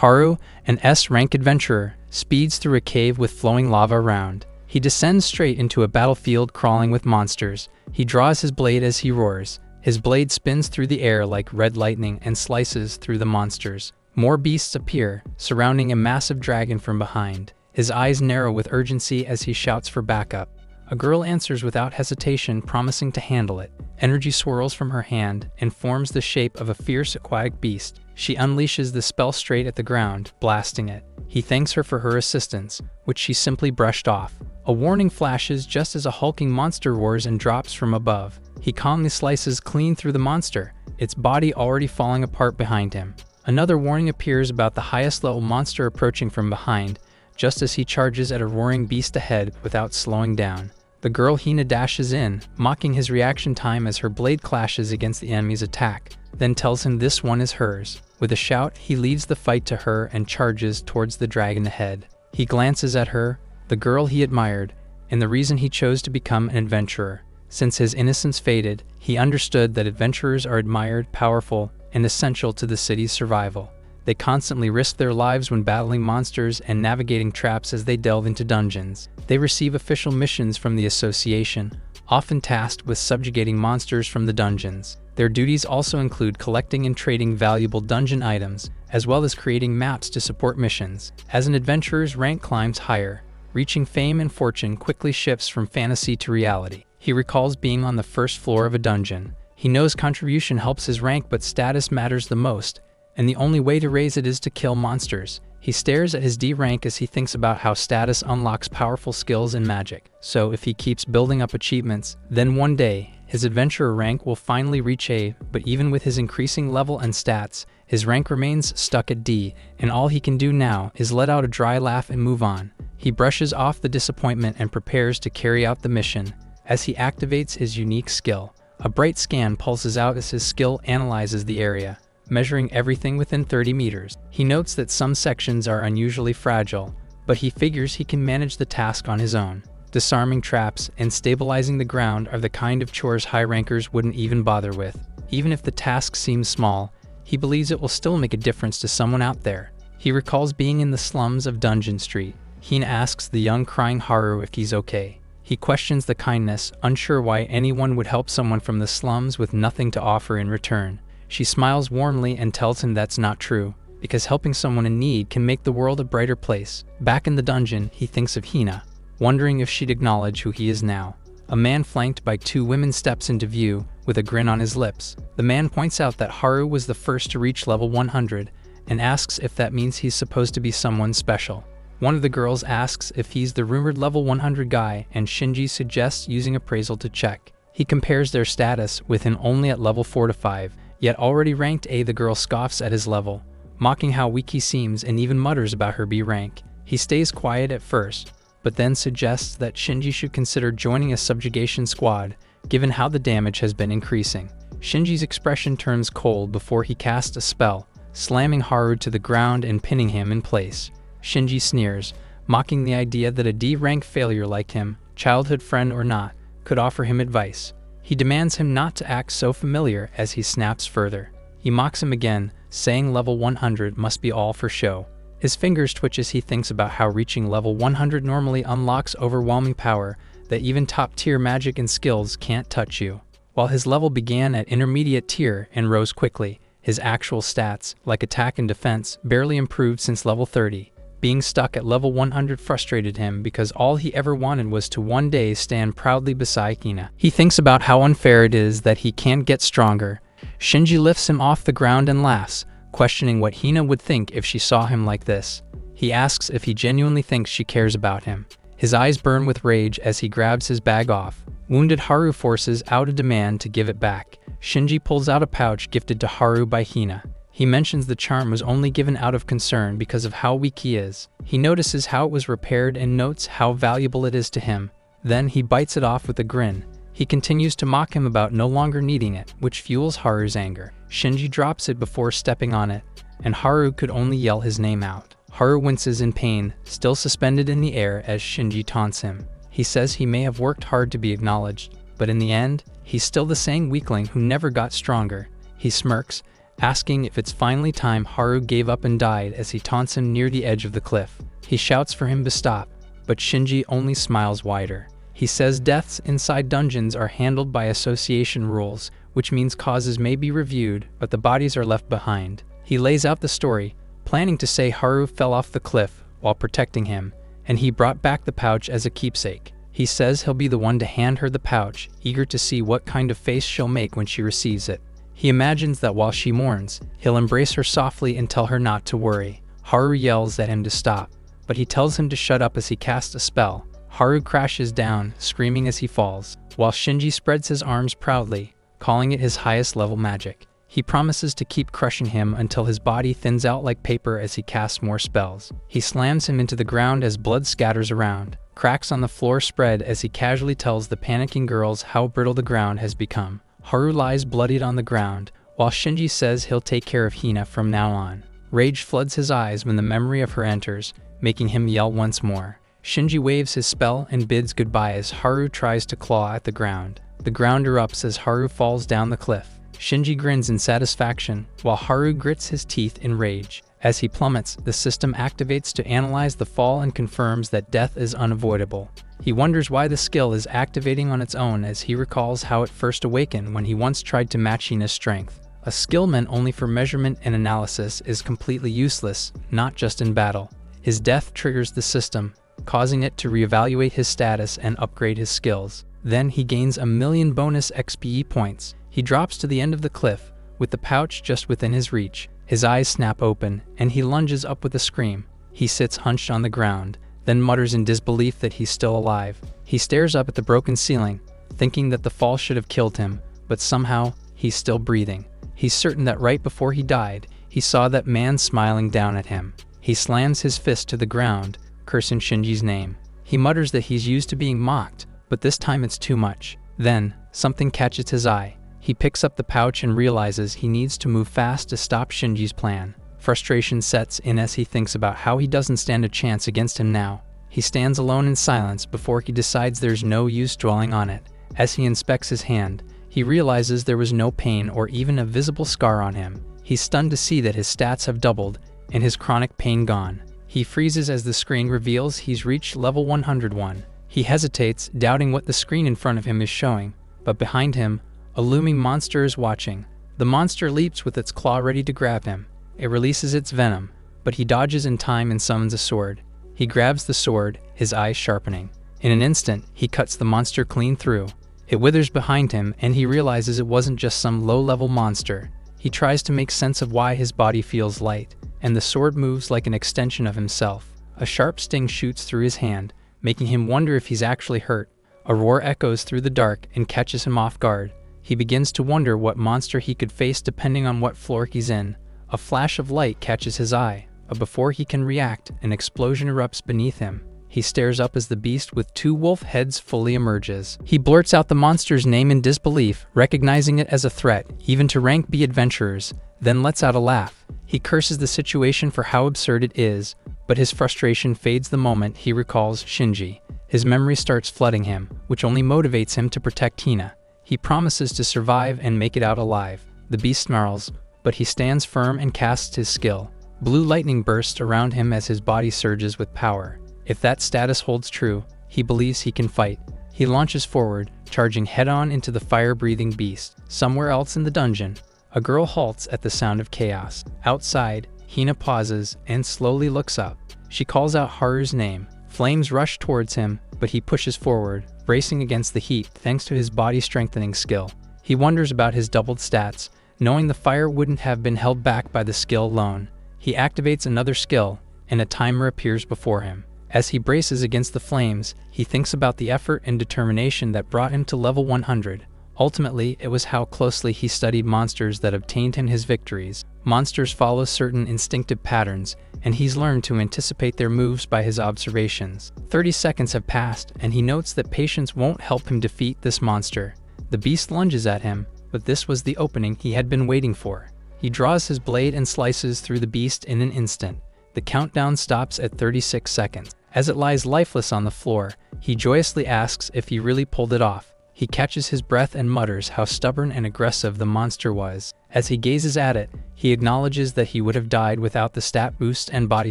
Haru, an S-rank adventurer, speeds through a cave with flowing lava around. He descends straight into a battlefield crawling with monsters. He draws his blade as he roars. His blade spins through the air like red lightning and slices through the monsters. More beasts appear, surrounding a massive dragon from behind. His eyes narrow with urgency as he shouts for backup. A girl answers without hesitation, promising to handle it. Energy swirls from her hand and forms the shape of a fierce aquatic beast. She unleashes the spell straight at the ground, blasting it. He thanks her for her assistance, which she simply brushed off. A warning flashes just as a hulking monster roars and drops from above. He calmly slices clean through the monster, its body already falling apart behind him. Another warning appears about the highest level monster approaching from behind, just as he charges at a roaring beast ahead without slowing down. The girl Hina dashes in, mocking his reaction time as her blade clashes against the enemy's attack, then tells him this one is hers. With a shout, he leads the fight to her and charges towards the dragon ahead. He glances at her, the girl he admired, and the reason he chose to become an adventurer. Since his innocence faded, he understood that adventurers are admired, powerful, and essential to the city's survival. They constantly risk their lives when battling monsters and navigating traps as they delve into dungeons. They receive official missions from the association, often tasked with subjugating monsters from the dungeons. Their duties also include collecting and trading valuable dungeon items, as well as creating maps to support missions. As an adventurer's rank climbs higher, reaching fame and fortune quickly shifts from fantasy to reality. He recalls being on the first floor of a dungeon. He knows contribution helps his rank, but status matters the most, and the only way to raise it is to kill monsters. He stares at his D rank as he thinks about how status unlocks powerful skills in magic. So if he keeps building up achievements, then one day, his adventurer rank will finally reach A, but even with his increasing level and stats, his rank remains stuck at D, and all he can do now is let out a dry laugh and move on. He brushes off the disappointment and prepares to carry out the mission. As he activates his unique skill, a bright scan pulses out as his skill analyzes the area, measuring everything within 30 meters. He notes that some sections are unusually fragile, but he figures he can manage the task on his own. Disarming traps and stabilizing the ground are the kind of chores high rankers wouldn't even bother with. Even if the task seems small, he believes it will still make a difference to someone out there. He recalls being in the slums of Dungeon Street. Hina asks the young crying Haru if he's okay. He questions the kindness, unsure why anyone would help someone from the slums with nothing to offer in return. She smiles warmly and tells him that's not true, because helping someone in need can make the world a brighter place. Back in the dungeon, he thinks of Hina, wondering if she'd acknowledge who he is now. A man flanked by two women steps into view, with a grin on his lips. The man points out that Haru was the first to reach level 100, and asks if that means he's supposed to be someone special. One of the girls asks if he's the rumored level 100 guy, and Shinji suggests using appraisal to check. He compares their status with him only at level 4 to 5, yet already ranked A. The girl scoffs at his level, mocking how weak he seems and even mutters about her B rank. He stays quiet at first, but then suggests that Shinji should consider joining a subjugation squad, given how the damage has been increasing. Shinji's expression turns cold before he casts a spell, slamming Haru to the ground and pinning him in place. Shinji sneers, mocking the idea that a D-rank failure like him, childhood friend or not, could offer him advice. He demands him not to act so familiar as he snaps further. He mocks him again, saying level 100 must be all for show. His fingers twitch as he thinks about how reaching level 100 normally unlocks overwhelming power that even top-tier magic and skills can't touch you. While his level began at intermediate tier and rose quickly, his actual stats, like attack and defense, barely improved since level 30. Being stuck at level 100 frustrated him because all he ever wanted was to one day stand proudly beside Hina. He thinks about how unfair it is that he can't get stronger. Shinji lifts him off the ground and laughs, questioning what Hina would think if she saw him like this. He asks if he genuinely thinks she cares about him. His eyes burn with rage as he grabs his bag off. Wounded Haru forces out a demand to give it back. Shinji pulls out a pouch gifted to Haru by Hina. He mentions the charm was only given out of concern because of how weak he is. He notices how it was repaired and notes how valuable it is to him. Then he bites it off with a grin. He continues to mock him about no longer needing it, which fuels Haru's anger. Shinji drops it before stepping on it, and Haru could only yell his name out. Haru winces in pain, still suspended in the air as Shinji taunts him. He says he may have worked hard to be acknowledged, but in the end, he's still the same weakling who never got stronger. He smirks, asking if it's finally time Haru gave up and died as he taunts him near the edge of the cliff. He shouts for him to stop, but Shinji only smiles wider. He says deaths inside dungeons are handled by association rules, which means causes may be reviewed, but the bodies are left behind. He lays out the story, planning to say Haru fell off the cliff while protecting him, and he brought back the pouch as a keepsake. He says he'll be the one to hand her the pouch, eager to see what kind of face she'll make when she receives it. He imagines that while she mourns, he'll embrace her softly and tell her not to worry. Haru yells at him to stop, but he tells him to shut up as he casts a spell. Haru crashes down, screaming as he falls, while Shinji spreads his arms proudly, calling it his highest level magic. He promises to keep crushing him until his body thins out like paper as he casts more spells. He slams him into the ground as blood scatters around. Cracks on the floor spread as he casually tells the panicking girls how brittle the ground has become. Haru lies bloodied on the ground, while Shinji says he'll take care of Hina from now on. Rage floods his eyes when the memory of her enters, making him yell once more. Shinji waves his spell and bids goodbye as Haru tries to claw at the ground. The ground erupts as Haru falls down the cliff. Shinji grins in satisfaction, while Haru grits his teeth in rage. As he plummets, the system activates to analyze the fall and confirms that death is unavoidable. He wonders why the skill is activating on its own as he recalls how it first awakened when he once tried to match Hina's strength. A skill meant only for measurement and analysis is completely useless, not just in battle. His death triggers the system, causing it to reevaluate his status and upgrade his skills. Then he gains 1,000,000 bonus XPE points. He drops to the end of the cliff, with the pouch just within his reach. His eyes snap open, and he lunges up with a scream. He sits hunched on the ground, then mutters in disbelief that he's still alive. He stares up at the broken ceiling, thinking that the fall should have killed him, but somehow, he's still breathing. He's certain that right before he died, he saw that man smiling down at him. He slams his fist to the ground, cursing Shinji's name. He mutters that he's used to being mocked, but this time it's too much. Then, something catches his eye. He picks up the pouch and realizes he needs to move fast to stop Shinji's plan. Frustration sets in as he thinks about how he doesn't stand a chance against him now. He stands alone in silence before he decides there's no use dwelling on it. As he inspects his hand, he realizes there was no pain or even a visible scar on him. He's stunned to see that his stats have doubled and his chronic pain gone. He freezes as the screen reveals he's reached level 101. He hesitates, doubting what the screen in front of him is showing, but behind him, a looming monster is watching. The monster leaps with its claw ready to grab him. It releases its venom, but he dodges in time and summons a sword. He grabs the sword, his eyes sharpening. In an instant, he cuts the monster clean through. It withers behind him, and he realizes it wasn't just some low-level monster. He tries to make sense of why his body feels light, and the sword moves like an extension of himself. A sharp sting shoots through his hand, making him wonder if he's actually hurt. A roar echoes through the dark and catches him off guard. He begins to wonder what monster he could face depending on what floor he's in. A flash of light catches his eye, but before he can react, an explosion erupts beneath him. He stares up as the beast with 2 wolf heads fully emerges. He blurts out the monster's name in disbelief, recognizing it as a threat, even to rank B adventurers, then lets out a laugh. He curses the situation for how absurd it is, but his frustration fades the moment he recalls Shinji. His memory starts flooding him, which only motivates him to protect Hina. He promises to survive and make it out alive. The beast snarls, but he stands firm and casts his skill. Blue lightning bursts around him as his body surges with power. If that status holds true, he believes he can fight. He launches forward, charging head-on into the fire-breathing beast. Somewhere else in the dungeon, a girl halts at the sound of chaos. Outside, Hina pauses and slowly looks up. She calls out Haru's name. Flames rush towards him, but he pushes forward, bracing against the heat thanks to his body-strengthening skill. He wonders about his doubled stats, knowing the fire wouldn't have been held back by the skill alone. He activates another skill, and a timer appears before him. As he braces against the flames, he thinks about the effort and determination that brought him to level 100. Ultimately, it was how closely he studied monsters that obtained him his victories. Monsters follow certain instinctive patterns, and he's learned to anticipate their moves by his observations. 30 seconds have passed, and he notes that patience won't help him defeat this monster. The beast lunges at him, but this was the opening he had been waiting for. He draws his blade and slices through the beast in an instant. The countdown stops at 36 seconds. As it lies lifeless on the floor, he joyously asks if he really pulled it off. He catches his breath and mutters how stubborn and aggressive the monster was. As he gazes at it, he acknowledges that he would have died without the stat boost and body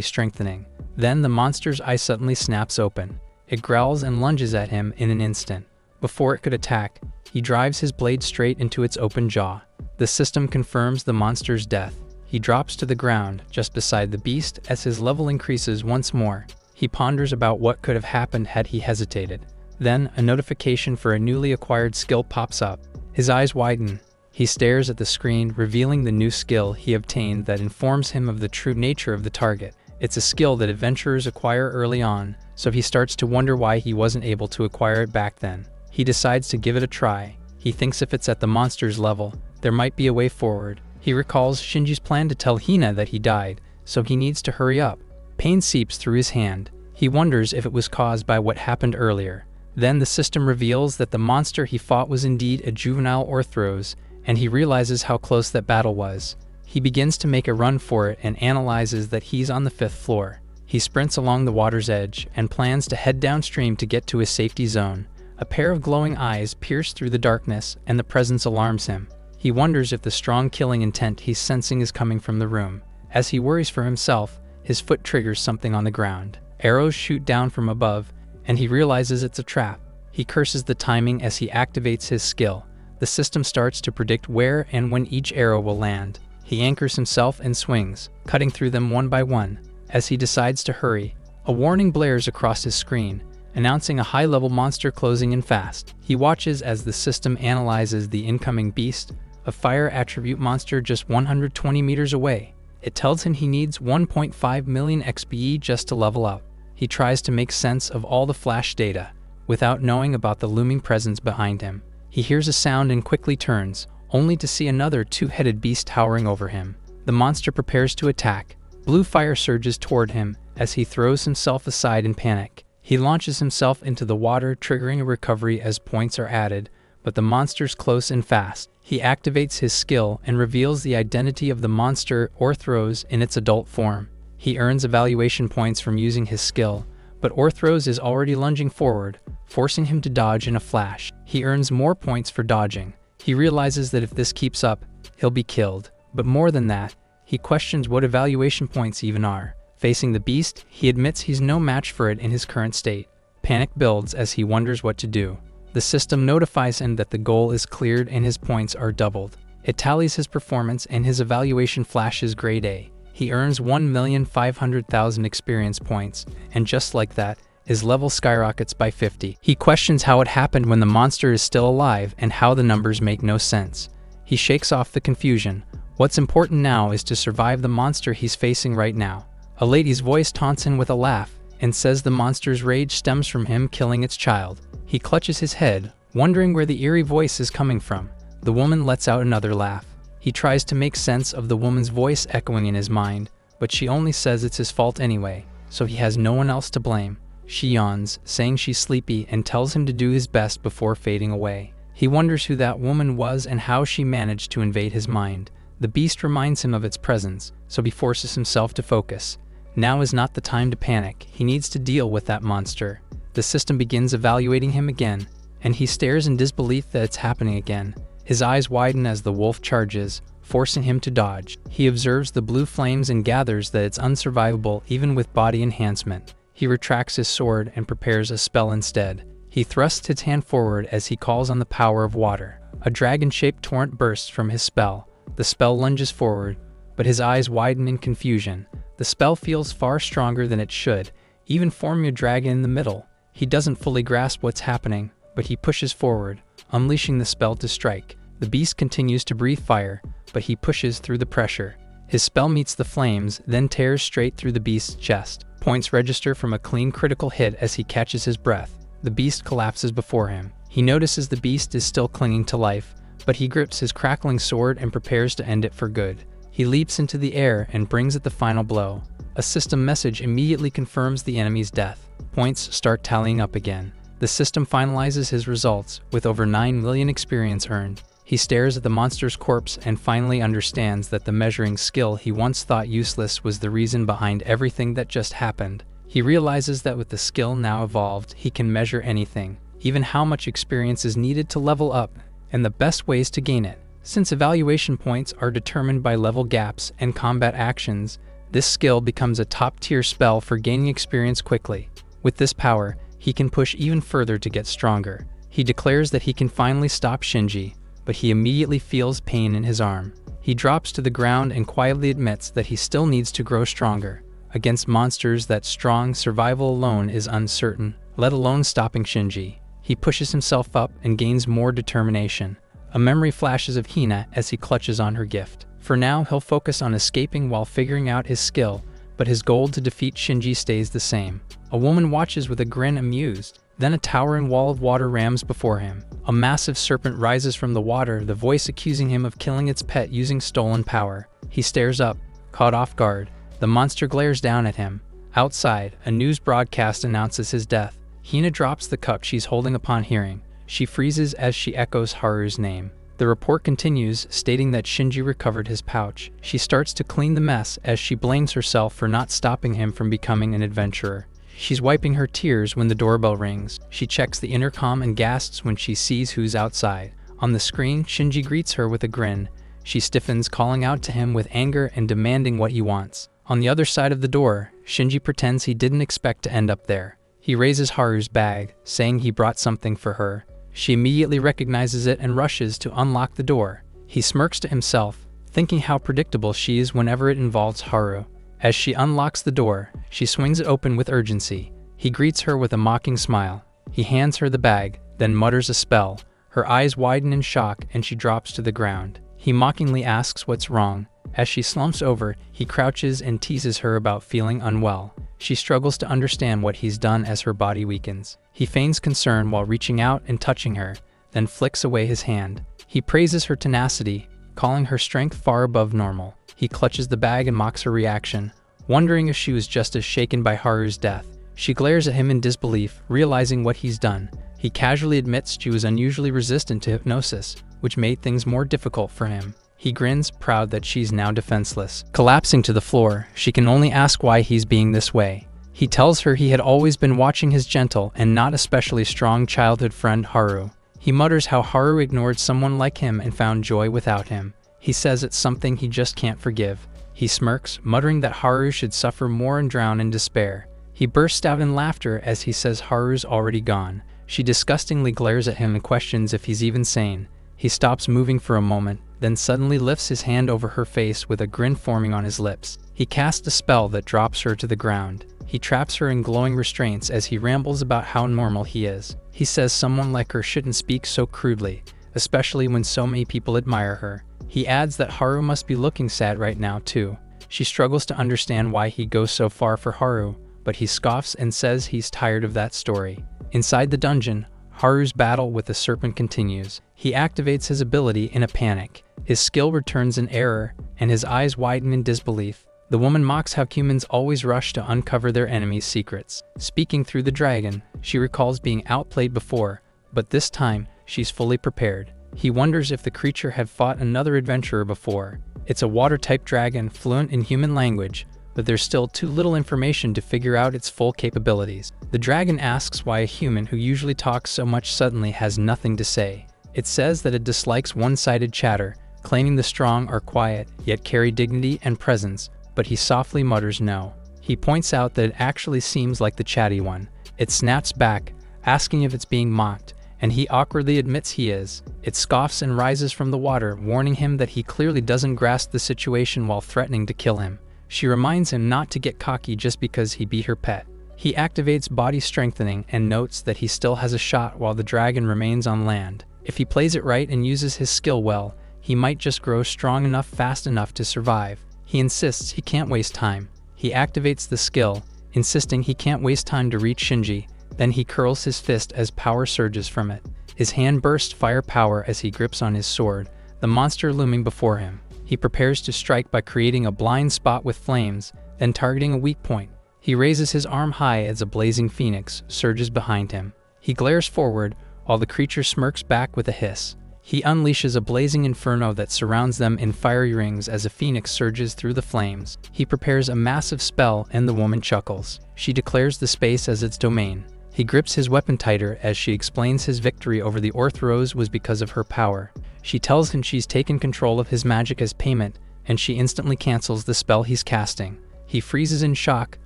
strengthening. Then the monster's eye suddenly snaps open. It growls and lunges at him in an instant. Before it could attack, he drives his blade straight into its open jaw. The system confirms the monster's death. He drops to the ground just beside the beast as his level increases once more. He ponders about what could have happened had he hesitated. Then, a notification for a newly acquired skill pops up. His eyes widen. He stares at the screen, revealing the new skill he obtained that informs him of the true nature of the target. It's a skill that adventurers acquire early on, so he starts to wonder why he wasn't able to acquire it back then. He decides to give it a try. He thinks if it's at the monster's level, there might be a way forward. He recalls Shinji's plan to tell Hina that he died, so he needs to hurry up. Pain seeps through his hand. He wonders if it was caused by what happened earlier. Then the system reveals that the monster he fought was indeed a juvenile Orthros, and he realizes how close that battle was. He begins to make a run for it and analyzes that he's on the 5th floor. He sprints along the water's edge and plans to head downstream to get to his safety zone. A pair of glowing eyes pierce through the darkness, and the presence alarms him. He wonders if the strong killing intent he's sensing is coming from the room. As he worries for himself, his foot triggers something on the ground. Arrows shoot down from above, and he realizes it's a trap. He curses the timing as he activates his skill. The system starts to predict where and when each arrow will land. He anchors himself and swings, cutting through them one by one. As he decides to hurry, a warning blares across his screen, announcing a high-level monster closing in fast. He watches as the system analyzes the incoming beast, a fire attribute monster just 120 meters away. It tells him he needs 1.5 million XPE just to level up. He tries to make sense of all the flash data, without knowing about the looming presence behind him. He hears a sound and quickly turns, only to see another two-headed beast towering over him. The monster prepares to attack. Blue fire surges toward him as he throws himself aside in panic. He launches himself into the water, triggering a recovery as points are added, but the monster's close and fast. He activates his skill and reveals the identity of the monster Orthros in its adult form. He earns evaluation points from using his skill, but Orthros is already lunging forward, forcing him to dodge in a flash. He earns more points for dodging. He realizes that if this keeps up, he'll be killed. But more than that, he questions what evaluation points even are. Facing the beast, he admits he's no match for it in his current state. Panic builds as he wonders what to do. The system notifies him that the goal is cleared and his points are doubled. It tallies his performance and his evaluation flashes grade A. He earns 1,500,000 experience points, and just like that, his level skyrockets by 50. He questions how it happened when the monster is still alive and how the numbers make no sense. He shakes off the confusion. What's important now is to survive the monster he's facing right now. A lady's voice taunts him with a laugh and says the monster's rage stems from him killing its child. He clutches his head, wondering where the eerie voice is coming from. The woman lets out another laugh. He tries to make sense of the woman's voice echoing in his mind, but she only says it's his fault anyway, so he has no one else to blame. She yawns, saying she's sleepy, and tells him to do his best before fading away. He wonders who that woman was and how she managed to invade his mind. The beast reminds him of its presence, so he forces himself to focus. Now is not the time to panic. He needs to deal with that monster. The system begins evaluating him again, and he stares in disbelief that it's happening again. His eyes widen as the wolf charges, forcing him to dodge. He observes the blue flames and gathers that it's unsurvivable even with body enhancement. He retracts his sword and prepares a spell instead. He thrusts his hand forward as he calls on the power of water. A dragon-shaped torrent bursts from his spell. The spell lunges forward, but his eyes widen in confusion. The spell feels far stronger than it should, even forming a dragon in the middle. He doesn't fully grasp what's happening, but he pushes forward, unleashing the spell to strike. The beast continues to breathe fire, but he pushes through the pressure. His spell meets the flames, then tears straight through the beast's chest. Points register from a clean critical hit as he catches his breath. The beast collapses before him. He notices the beast is still clinging to life, but he grips his crackling sword and prepares to end it for good. He leaps into the air and brings it the final blow. A system message immediately confirms the enemy's death. Points start tallying up again. The system finalizes his results, with over 9 million experience earned. He stares at the monster's corpse and finally understands that the measuring skill he once thought useless was the reason behind everything that just happened. He realizes that with the skill now evolved, he can measure anything, even how much experience is needed to level up, and the best ways to gain it. Since evaluation points are determined by level gaps and combat actions, this skill becomes a top-tier spell for gaining experience quickly. With this power, he can push even further to get stronger. He declares that he can finally stop Shinji, but he immediately feels pain in his arm. He drops to the ground and quietly admits that he still needs to grow stronger. Against monsters that strong, survival alone is uncertain, let alone stopping Shinji. He pushes himself up and gains more determination. A memory flashes of Hina as he clutches on her gift. For now, he'll focus on escaping while figuring out his skill, but his goal to defeat Shinji stays the same. A woman watches with a grin, amused. Then a towering wall of water rams before him. A massive serpent rises from the water, the voice accusing him of killing its pet using stolen power. He stares up, caught off guard. The monster glares down at him. Outside, a news broadcast announces his death. Hina drops the cup she's holding upon hearing. She freezes as she echoes Haru's name. The report continues, stating that Shinji recovered his pouch. She starts to clean the mess as she blames herself for not stopping him from becoming an adventurer. She's wiping her tears when the doorbell rings. She checks the intercom and gasps when she sees who's outside. On the screen, Shinji greets her with a grin. She stiffens, calling out to him with anger and demanding what he wants. On the other side of the door, Shinji pretends he didn't expect to end up there. He raises Haru's bag, saying he brought something for her. She immediately recognizes it and rushes to unlock the door. He smirks to himself, thinking how predictable she is whenever it involves Haru. As she unlocks the door, she swings it open with urgency. He greets her with a mocking smile. He hands her the bag, then mutters a spell. Her eyes widen in shock and she drops to the ground. He mockingly asks what's wrong. As she slumps over, he crouches and teases her about feeling unwell. She struggles to understand what he's done as her body weakens. He feigns concern while reaching out and touching her, then flicks away his hand. He praises her tenacity, calling her strength far above normal. He clutches the bag and mocks her reaction, wondering if she was just as shaken by Haru's death. She glares at him in disbelief, realizing what he's done. He casually admits she was unusually resistant to hypnosis, which made things more difficult for him. He grins, proud that she's now defenseless. Collapsing to the floor, she can only ask why he's being this way. He tells her he had always been watching his gentle and not especially strong childhood friend Haru. He mutters how Haru ignored someone like him and found joy without him. He says it's something he just can't forgive. He smirks, muttering that Haru should suffer more and drown in despair. He bursts out in laughter as he says Haru's already gone. She disgustingly glares at him and questions if he's even sane. He stops moving for a moment, then suddenly lifts his hand over her face with a grin forming on his lips. He casts a spell that drops her to the ground. He traps her in glowing restraints as he rambles about how normal he is. He says someone like her shouldn't speak so crudely, especially when so many people admire her. He adds that Haru must be looking sad right now too. She struggles to understand why he goes so far for Haru, but he scoffs and says he's tired of that story. Inside the dungeon, Haru's battle with the serpent continues. He activates his ability in a panic. His skill returns in error, and his eyes widen in disbelief. The woman mocks how humans always rush to uncover their enemies' secrets. Speaking through the dragon, she recalls being outplayed before, but this time, she's fully prepared. He wonders if the creature had fought another adventurer before. It's a water-type dragon fluent in human language, but there's still too little information to figure out its full capabilities. The dragon asks why a human who usually talks so much suddenly has nothing to say. It says that it dislikes one-sided chatter, claiming the strong are quiet, yet carry dignity and presence, but he softly mutters no. He points out that it actually seems like the chatty one. It snaps back, asking if it's being mocked, and he awkwardly admits he is. It scoffs and rises from the water, warning him that he clearly doesn't grasp the situation while threatening to kill him. She reminds him not to get cocky just because he beat her pet. He activates body strengthening and notes that he still has a shot while the dragon remains on land. If he plays it right and uses his skill well, he might just grow strong enough fast enough to survive. He insists he can't waste time. He activates the skill, insisting he can't waste time to reach Shinji. Then he curls his fist as power surges from it. His hand bursts fire power as he grips on his sword, the monster looming before him. He prepares to strike by creating a blind spot with flames, then targeting a weak point. He raises his arm high as a blazing phoenix surges behind him. He glares forward, while the creature smirks back with a hiss. He unleashes a blazing inferno that surrounds them in fiery rings as a phoenix surges through the flames. He prepares a massive spell and the woman chuckles. She declares the space as its domain. He grips his weapon tighter as she explains his victory over the Orthros was because of her power. She tells him she's taken control of his magic as payment, and she instantly cancels the spell he's casting. He freezes in shock,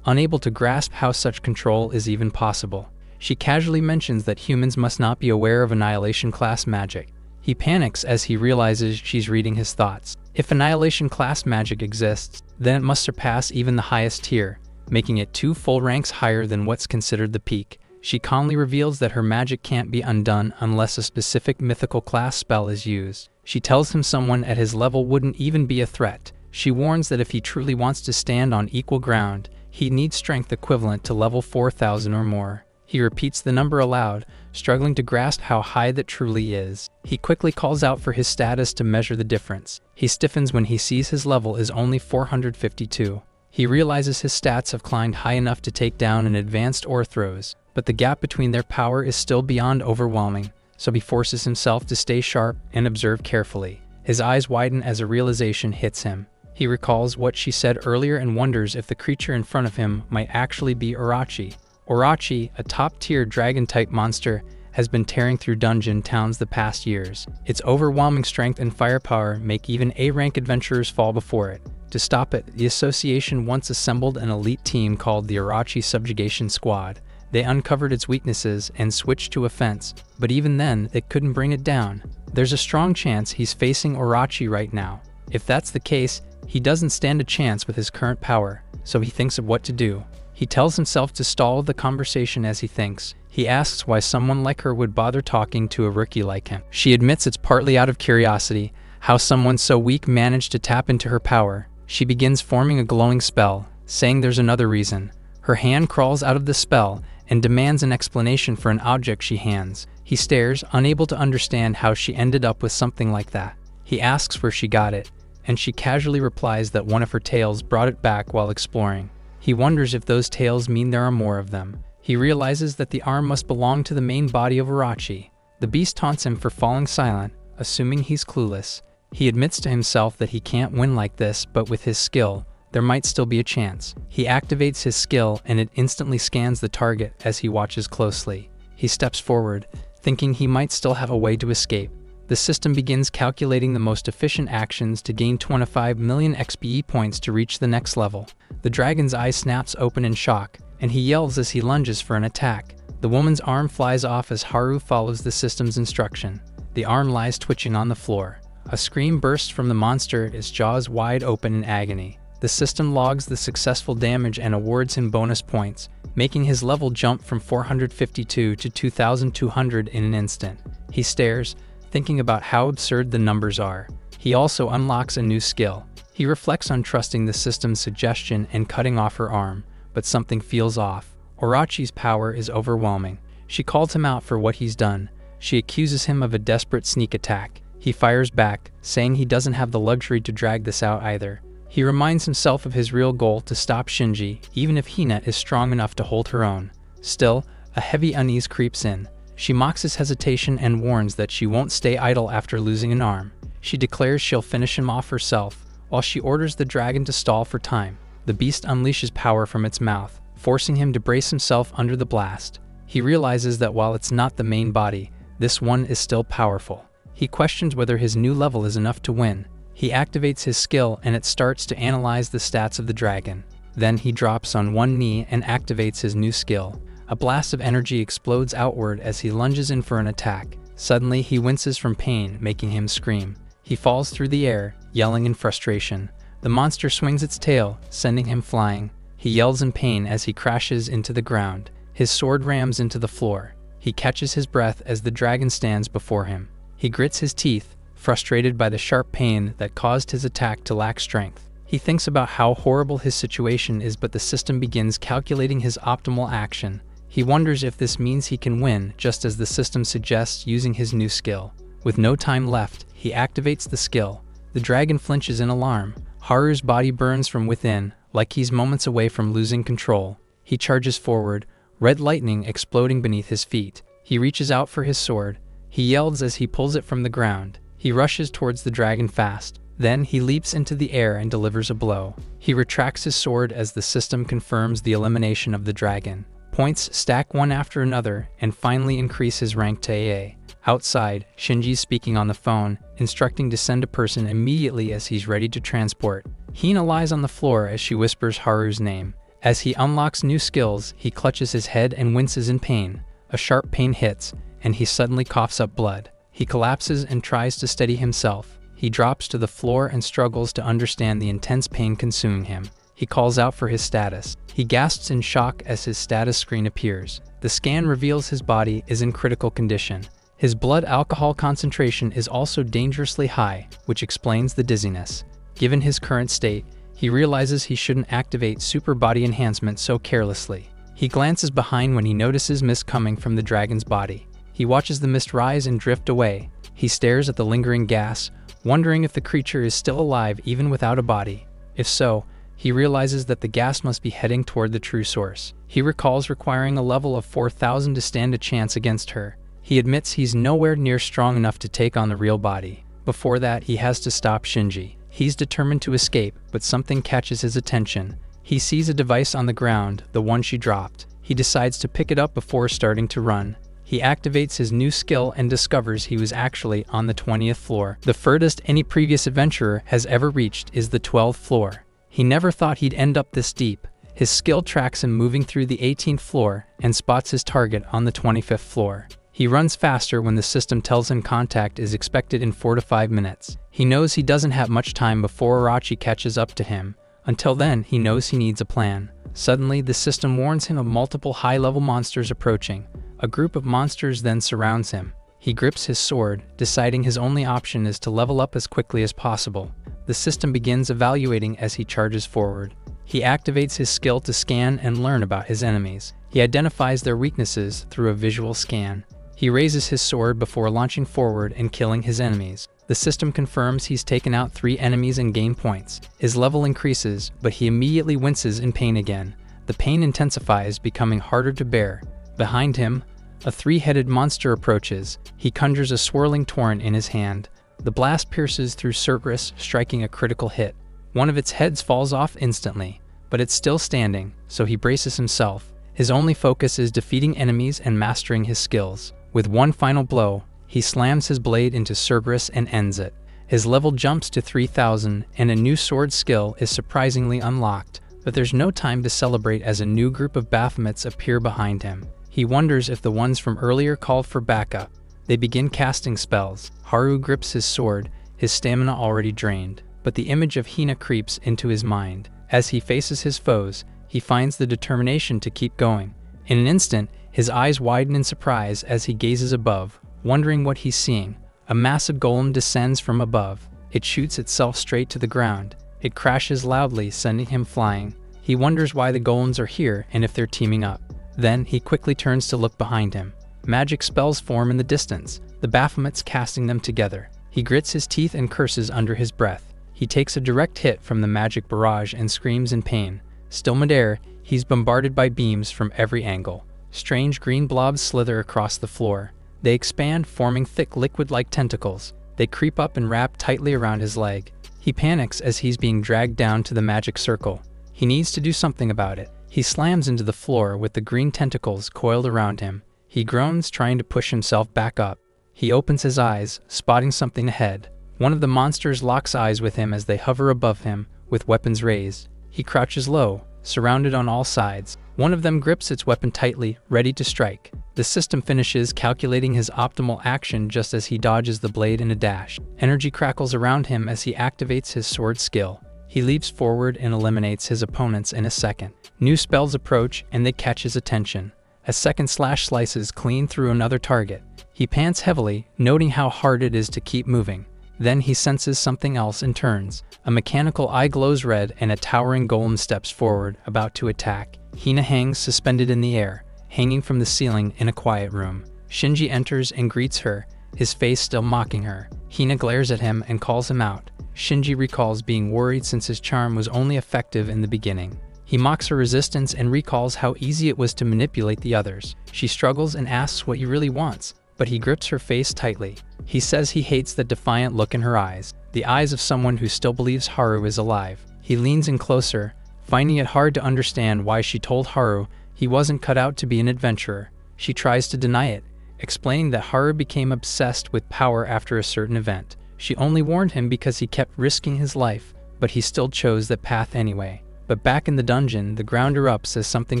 unable to grasp how such control is even possible. She casually mentions that humans must not be aware of Annihilation class magic. He panics as he realizes she's reading his thoughts. If Annihilation class magic exists, then it must surpass even the highest tier, making it 2 full ranks higher than what's considered the peak. She calmly reveals that her magic can't be undone unless a specific mythical class spell is used. She tells him someone at his level wouldn't even be a threat. She warns that if he truly wants to stand on equal ground, he needs strength equivalent to level 4000 or more. He repeats the number aloud, struggling to grasp how high that truly is. He quickly calls out for his status to measure the difference. He stiffens when he sees his level is only 452. He realizes his stats have climbed high enough to take down an advanced Orthros, but the gap between their power is still beyond overwhelming, so he forces himself to stay sharp and observe carefully. His eyes widen as a realization hits him. He recalls what she said earlier and wonders if the creature in front of him might actually be Orochi. Orochi, a top-tier dragon-type monster, has been tearing through dungeon towns the past years. Its overwhelming strength and firepower make even A-rank adventurers fall before it. To stop it, the association once assembled an elite team called the Orochi Subjugation Squad. They uncovered its weaknesses and switched to offense, but even then, they couldn't bring it down. There's a strong chance he's facing Orochi right now. If that's the case, he doesn't stand a chance with his current power, so he thinks of what to do. He tells himself to stall the conversation as he thinks. He asks why someone like her would bother talking to a rookie like him. She admits it's partly out of curiosity, how someone so weak managed to tap into her power. She begins forming a glowing spell, saying there's another reason. Her hand crawls out of the spell and demands an explanation for an object she hands. He stares, unable to understand how she ended up with something like that. He asks where she got it, and she casually replies that one of her tails brought it back while exploring. He wonders if those tails mean there are more of them. He realizes that the arm must belong to the main body of Orochi. The beast taunts him for falling silent, assuming he's clueless. He admits to himself that he can't win like this, but with his skill, there might still be a chance. He activates his skill and it instantly scans the target as he watches closely. He steps forward, thinking he might still have a way to escape. The system begins calculating the most efficient actions to gain 25 million XPE points to reach the next level. The dragon's eye snaps open in shock, and he yells as he lunges for an attack. The woman's arm flies off as Haru follows the system's instruction. The arm lies twitching on the floor. A scream bursts from the monster, its jaws wide open in agony. The system logs the successful damage and awards him bonus points, making his level jump from 452 to 2,200 in an instant. He stares, thinking about how absurd the numbers are. He also unlocks a new skill. He reflects on trusting the system's suggestion and cutting off her arm, but something feels off. Orochi's power is overwhelming. She calls him out for what he's done. She accuses him of a desperate sneak attack. He fires back, saying he doesn't have the luxury to drag this out either. He reminds himself of his real goal to stop Shinji, even if Hina is strong enough to hold her own. Still, a heavy unease creeps in. She mocks his hesitation and warns that she won't stay idle after losing an arm. She declares she'll finish him off herself, while she orders the dragon to stall for time. The beast unleashes power from its mouth, forcing him to brace himself under the blast. He realizes that while it's not the main body, this one is still powerful. He questions whether his new level is enough to win. He activates his skill and it starts to analyze the stats of the dragon. Then he drops on one knee and activates his new skill. A blast of energy explodes outward as he lunges in for an attack. Suddenly, he winces from pain, making him scream. He falls through the air, yelling in frustration. The monster swings its tail, sending him flying. He yells in pain as he crashes into the ground. His sword rams into the floor. He catches his breath as the dragon stands before him. He grits his teeth, frustrated by the sharp pain that caused his attack to lack strength. He thinks about how horrible his situation is, but the system begins calculating his optimal action. He wonders if this means he can win, just as the system suggests using his new skill. With no time left, he activates the skill. The dragon flinches in alarm. Haru's body burns from within, like he's moments away from losing control. He charges forward, red lightning exploding beneath his feet. He reaches out for his sword. He yells as he pulls it from the ground. He rushes towards the dragon fast. Then he leaps into the air and delivers a blow. He retracts his sword as the system confirms the elimination of the dragon. Points stack one after another and finally increase his rank to AA. Outside, Shinji's speaking on the phone, instructing to send a person immediately as he's ready to transport. Hina lies on the floor as she whispers Haru's name. As he unlocks new skills, he clutches his head and winces in pain. A sharp pain hits, and he suddenly coughs up blood. He collapses and tries to steady himself. He drops to the floor and struggles to understand the intense pain consuming him. He calls out for his status. He gasps in shock as his status screen appears. The scan reveals his body is in critical condition. His blood alcohol concentration is also dangerously high, which explains the dizziness. Given his current state, he realizes he shouldn't activate super body enhancement so carelessly. He glances behind when he notices mist coming from the dragon's body. He watches the mist rise and drift away. He stares at the lingering gas, wondering if the creature is still alive even without a body. If so, he realizes that the gas must be heading toward the true source. He recalls requiring a level of 4,000 to stand a chance against her. He admits he's nowhere near strong enough to take on the real body. Before that, he has to stop Shinji. He's determined to escape, but something catches his attention. He sees a device on the ground, the one she dropped. He decides to pick it up before starting to run. He activates his new skill and discovers he was actually on the 20th floor. The furthest any previous adventurer has ever reached is the 12th floor. He never thought he'd end up this deep. His skill tracks him moving through the 18th floor and spots his target on the 25th floor. He runs faster when the system tells him contact is expected in 4 to 5 minutes. He knows he doesn't have much time before Orochi catches up to him. Until then, he knows he needs a plan. Suddenly, the system warns him of multiple high-level monsters approaching. A group of monsters then surrounds him. He grips his sword, deciding his only option is to level up as quickly as possible. The system begins evaluating as he charges forward. He activates his skill to scan and learn about his enemies. He identifies their weaknesses through a visual scan. He raises his sword before launching forward and killing his enemies. The system confirms he's taken out 3 enemies and gained points. His level increases, but he immediately winces in pain again. The pain intensifies, becoming harder to bear. Behind him, a 3-headed monster approaches. He conjures a swirling torrent in his hand. The blast pierces through Cerberus, striking a critical hit. One of its heads falls off instantly, but it's still standing, so he braces himself. His only focus is defeating enemies and mastering his skills. With one final blow, he slams his blade into Cerberus and ends it. His level jumps to 3,000 and a new sword skill is surprisingly unlocked, but there's no time to celebrate as a new group of Baphomets appear behind him. He wonders if the ones from earlier called for backup. They begin casting spells. Haru grips his sword, his stamina already drained, but the image of Hina creeps into his mind. As he faces his foes, he finds the determination to keep going. In an instant, his eyes widen in surprise as he gazes above, wondering what he's seeing. A massive golem descends from above. It shoots itself straight to the ground. It crashes loudly, sending him flying. He wonders why the golems are here and if they're teaming up. Then, he quickly turns to look behind him. Magic spells form in the distance, the Baphomets casting them together. He grits his teeth and curses under his breath. He takes a direct hit from the magic barrage and screams in pain. Still midair, he's bombarded by beams from every angle. Strange green blobs slither across the floor. They expand, forming thick liquid-like tentacles. They creep up and wrap tightly around his leg. He panics as he's being dragged down to the magic circle. He needs to do something about it. He slams into the floor with the green tentacles coiled around him. He groans, trying to push himself back up. He opens his eyes, spotting something ahead. One of the monsters locks eyes with him as they hover above him, with weapons raised. He crouches low, surrounded on all sides. One of them grips its weapon tightly, ready to strike. The system finishes, calculating his optimal action just as he dodges the blade in a dash. Energy crackles around him as he activates his sword skill. He leaps forward and eliminates his opponents in a second. New spells approach and they catch his attention. A second slash slices clean through another target. He pants heavily, noting how hard it is to keep moving. Then he senses something else and turns. A mechanical eye glows red and a towering golem steps forward, about to attack. Hina hangs suspended in the air, hanging from the ceiling in a quiet room. Shinji enters and greets her, his face still mocking her. Hina glares at him and calls him out. Shinji recalls being worried since his charm was only effective in the beginning. He mocks her resistance and recalls how easy it was to manipulate the others. She struggles and asks what he really wants, but he grips her face tightly. He says he hates the defiant look in her eyes, the eyes of someone who still believes Haru is alive. He leans in closer, finding it hard to understand why she told Haru he wasn't cut out to be an adventurer. She tries to deny it, explaining that Haru became obsessed with power after a certain event. She only warned him because he kept risking his life, but he still chose that path anyway. But back in the dungeon, the ground erupts as something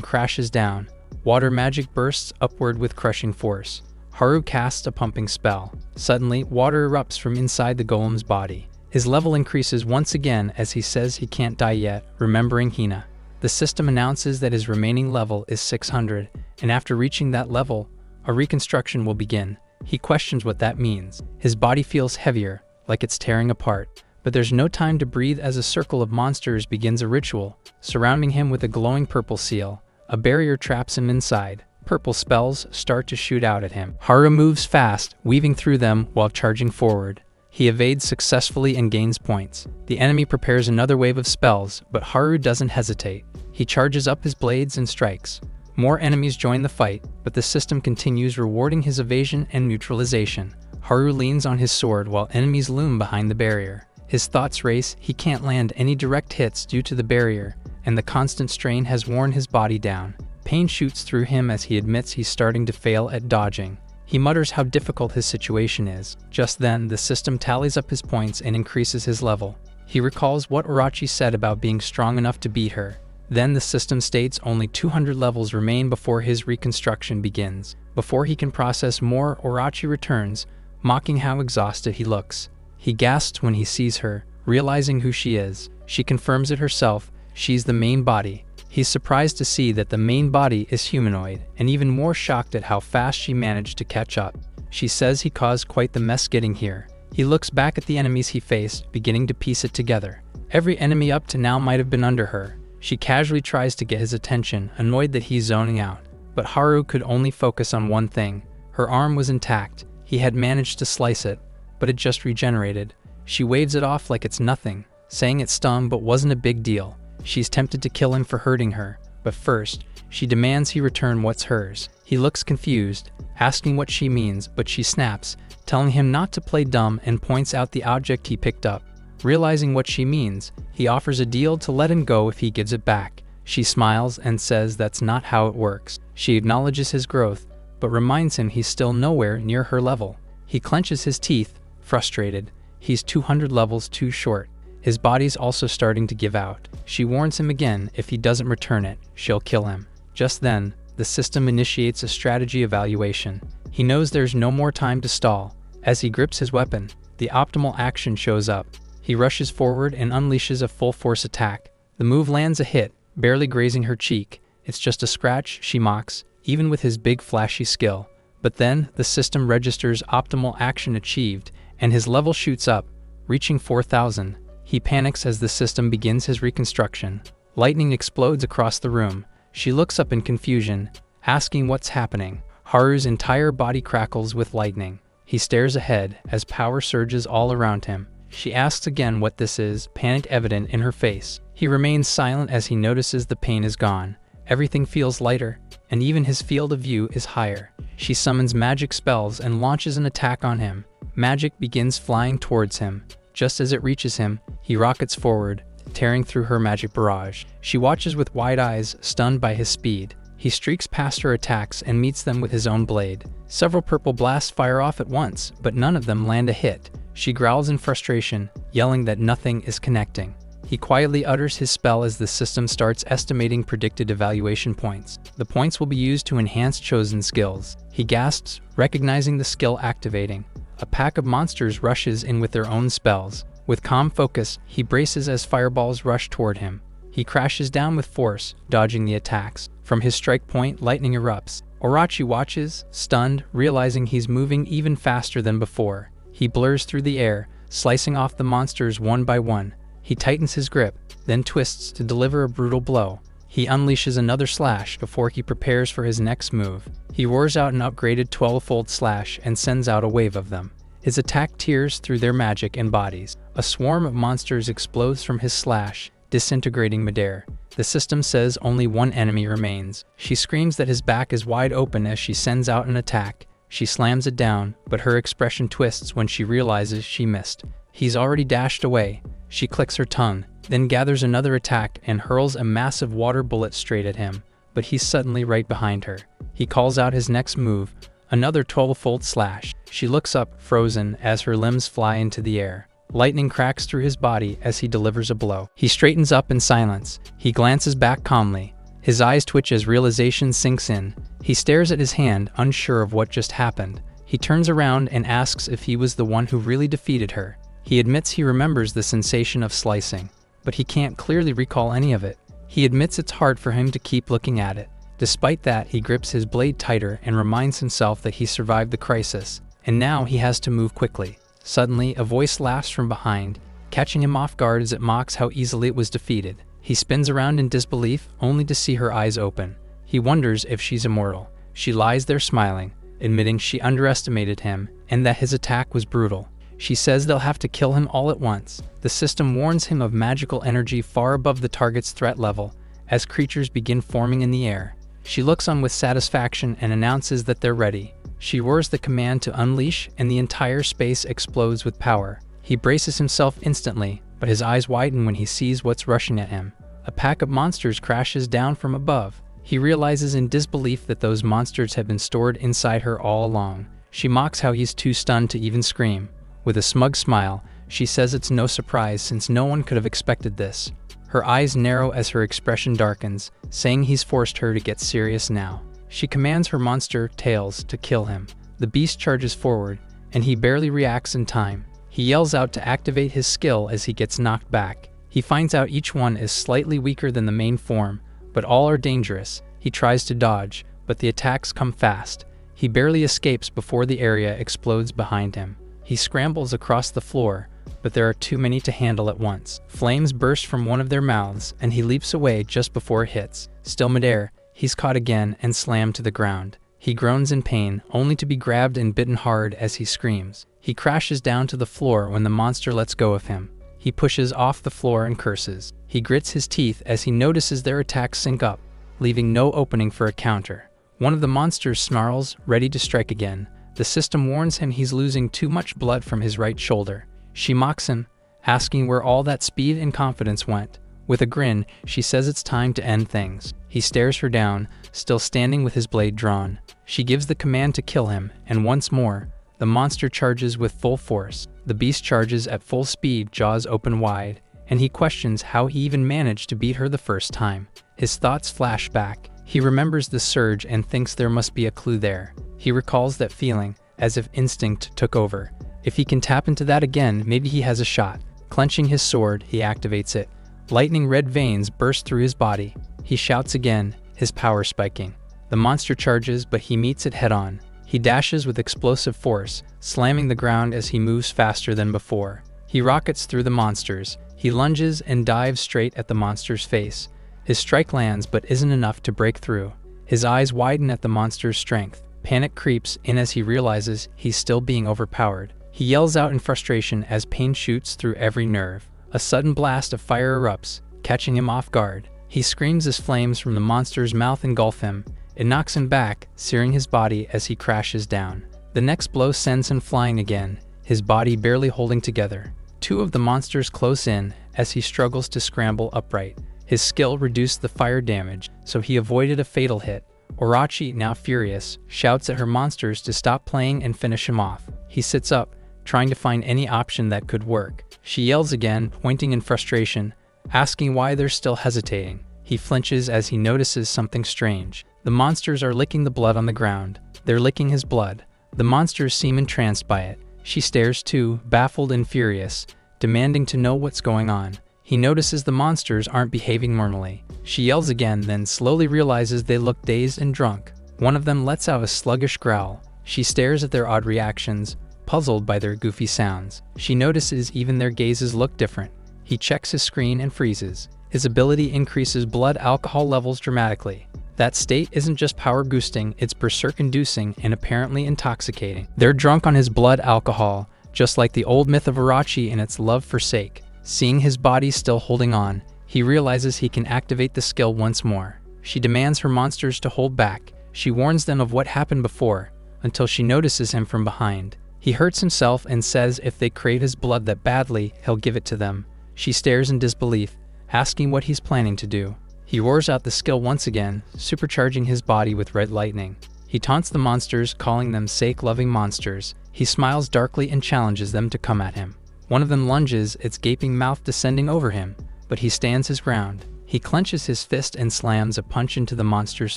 crashes down. Water magic bursts upward with crushing force. Haru casts a pumping spell. Suddenly, water erupts from inside the golem's body. His level increases once again as he says he can't die yet, remembering Hina. The system announces that his remaining level is 600, and after reaching that level, a reconstruction will begin. He questions what that means. His body feels heavier, like it's tearing apart. But there's no time to breathe as a circle of monsters begins a ritual, surrounding him with a glowing purple seal. A barrier traps him inside. Purple spells start to shoot out at him. Haru moves fast, weaving through them while charging forward. He evades successfully and gains points. The enemy prepares another wave of spells, but Haru doesn't hesitate. He charges up his blades and strikes. More enemies join the fight, but the system continues rewarding his evasion and neutralization. Haru leans on his sword while enemies loom behind the barrier. His thoughts race. He can't land any direct hits due to the barrier, and the constant strain has worn his body down. Pain shoots through him as he admits he's starting to fail at dodging. He mutters how difficult his situation is. Just then, the system tallies up his points and increases his level. He recalls what Orochi said about being strong enough to beat her. Then the system states only 200 levels remain before his reconstruction begins. Before he can process more, Orochi returns, mocking how exhausted he looks. He gasps when he sees her, realizing who she is. She confirms it herself. She's the main body. He's surprised to see that the main body is humanoid, and even more shocked at how fast she managed to catch up. She says he caused quite the mess getting here. He looks back at the enemies he faced, beginning to piece it together. Every enemy up to now might have been under her. She casually tries to get his attention, annoyed that he's zoning out. But Haru could only focus on one thing. Her arm was intact. He had managed to slice it, but it just regenerated. She waves it off like it's nothing, saying it stung but wasn't a big deal. She's tempted to kill him for hurting her, but first, she demands he return what's hers. He looks confused, asking what she means, but she snaps, telling him not to play dumb and points out the object he picked up. Realizing what she means, he offers a deal to let him go if he gives it back. She smiles and says that's not how it works. She acknowledges his growth, but reminds him he's still nowhere near her level. He clenches his teeth, frustrated. He's 200 levels too short. His body's also starting to give out. She warns him again if he doesn't return it, she'll kill him. Just then, the system initiates a strategy evaluation. He knows there's no more time to stall. As he grips his weapon, the optimal action shows up. He rushes forward and unleashes a full-force attack. The move lands a hit, barely grazing her cheek. It's just a scratch, she mocks, even with his big flashy skill. But then, the system registers optimal action achieved, and his level shoots up, reaching 4,000. He panics as the system begins his reconstruction. Lightning explodes across the room. She looks up in confusion, asking what's happening. Haru's entire body crackles with lightning. He stares ahead as power surges all around him. She asks again what this is, panic evident in her face. He remains silent as he notices the pain is gone. Everything feels lighter, and even his field of view is higher. She summons magic spells and launches an attack on him. Magic begins flying towards him. Just as it reaches him, he rockets forward, tearing through her magic barrage. She watches with wide eyes, stunned by his speed. He streaks past her attacks and meets them with his own blade. Several purple blasts fire off at once, but none of them land a hit. She growls in frustration, yelling that nothing is connecting. He quietly utters his spell as the system starts estimating predicted evaluation points. The points will be used to enhance chosen skills. He gasps, recognizing the skill activating. A pack of monsters rushes in with their own spells. With calm focus, he braces as fireballs rush toward him. He crashes down with force, dodging the attacks. From his strike point, lightning erupts. Orochi watches, stunned, realizing he's moving even faster than before. He blurs through the air, slicing off the monsters one by one. He tightens his grip, then twists to deliver a brutal blow. He unleashes another slash before he prepares for his next move. He roars out an upgraded 12-fold slash and sends out a wave of them. His attack tears through their magic and bodies. A swarm of monsters explodes from his slash, disintegrating midair. The system says only one enemy remains. She screams that his back is wide open as she sends out an attack. She slams it down, but her expression twists when she realizes she missed. He's already dashed away. She clicks her tongue, then gathers another attack and hurls a massive water bullet straight at him, but he's suddenly right behind her. He calls out his next move, Another 12-fold slash. She looks up, frozen, as her limbs fly into the air. Lightning cracks through his body as he delivers a blow. He straightens up in silence. He glances back calmly. His eyes twitch as realization sinks in. He stares at his hand, unsure of what just happened. He turns around and asks if he was the one who really defeated her. He admits he remembers the sensation of slicing, but he can't clearly recall any of it. He admits it's hard for him to keep looking at it. Despite that, he grips his blade tighter and reminds himself that he survived the crisis, and now he has to move quickly. Suddenly, a voice laughs from behind, catching him off guard as it mocks how easily it was defeated. He spins around in disbelief, only to see her eyes open. He wonders if she's immortal. She lies there smiling, admitting she underestimated him and that his attack was brutal. She says they'll have to kill him all at once. The system warns him of magical energy far above the target's threat level as creatures begin forming in the air. She looks on with satisfaction and announces that they're ready. She roars the command to unleash, and the entire space explodes with power. He braces himself instantly, but his eyes widen when he sees what's rushing at him. A pack of monsters crashes down from above. He realizes in disbelief that those monsters have been stored inside her all along. She mocks how he's too stunned to even scream. With a smug smile, she says it's no surprise since no one could have expected this. Her eyes narrow as her expression darkens, saying he's forced her to get serious now. She commands her monster, Tails, to kill him. The beast charges forward, and he barely reacts in time. He yells out to activate his skill as he gets knocked back. He finds out each one is slightly weaker than the main form, but all are dangerous. He tries to dodge, but the attacks come fast. He barely escapes before the area explodes behind him. He scrambles across the floor, but there are too many to handle at once. Flames burst from one of their mouths, and he leaps away just before it hits. Still midair, he's caught again and slammed to the ground. He groans in pain, only to be grabbed and bitten hard as he screams. He crashes down to the floor when the monster lets go of him. He pushes off the floor and curses. He grits his teeth as he notices their attacks sync up, leaving no opening for a counter. One of the monsters snarls, ready to strike again. The system warns him he's losing too much blood from his right shoulder. She mocks him, asking where all that speed and confidence went. With a grin, she says it's time to end things. He stares her down, still standing with his blade drawn. She gives the command to kill him, and once more, the monster charges with full force. The beast charges at full speed, jaws open wide, and he questions how he even managed to beat her the first time. His thoughts flash back. He remembers the surge and thinks there must be a clue there. He recalls that feeling, as if instinct took over. If he can tap into that again, maybe he has a shot. Clenching his sword, he activates it. Lightning red veins burst through his body. He shouts again, his power spiking. The monster charges, but he meets it head-on. He dashes with explosive force, slamming the ground as he moves faster than before. He rockets through the monsters. He lunges and dives straight at the monster's face. His strike lands but isn't enough to break through. His eyes widen at the monster's strength. Panic creeps in as he realizes he's still being overpowered. He yells out in frustration as pain shoots through every nerve. A sudden blast of fire erupts, catching him off guard. He screams as flames from the monster's mouth engulf him. It knocks him back, searing his body as he crashes down. The next blow sends him flying again, his body barely holding together. Two of the monsters close in as he struggles to scramble upright. His skill reduced the fire damage, so he avoided a fatal hit. Orochi, now furious, shouts at her monsters to stop playing and finish him off. He sits up, trying to find any option that could work. She yells again, pointing in frustration, asking why they're still hesitating. He flinches as he notices something strange. The monsters are licking the blood on the ground. They're licking his blood. The monsters seem entranced by it. She stares too, baffled and furious, demanding to know what's going on. He notices the monsters aren't behaving normally. She yells again, then slowly realizes they look dazed and drunk. One of them lets out a sluggish growl. She stares at their odd reactions, puzzled by their goofy sounds. She notices even their gazes look different. He checks his screen and freezes. His ability increases blood alcohol levels dramatically. That state isn't just power boosting, it's berserk-inducing and apparently intoxicating. They're drunk on his blood alcohol, just like the old myth of Orochi and its love for sake. Seeing his body still holding on, he realizes he can activate the skill once more. She demands her monsters to hold back. She warns them of what happened before, until she notices him from behind. He hurts himself and says if they crave his blood that badly, he'll give it to them. She stares in disbelief, asking what he's planning to do. He roars out the skill once again, supercharging his body with red lightning. He taunts the monsters, calling them sake-loving monsters. He smiles darkly and challenges them to come at him. One of them lunges, its gaping mouth descending over him, but he stands his ground. He clenches his fist and slams a punch into the monster's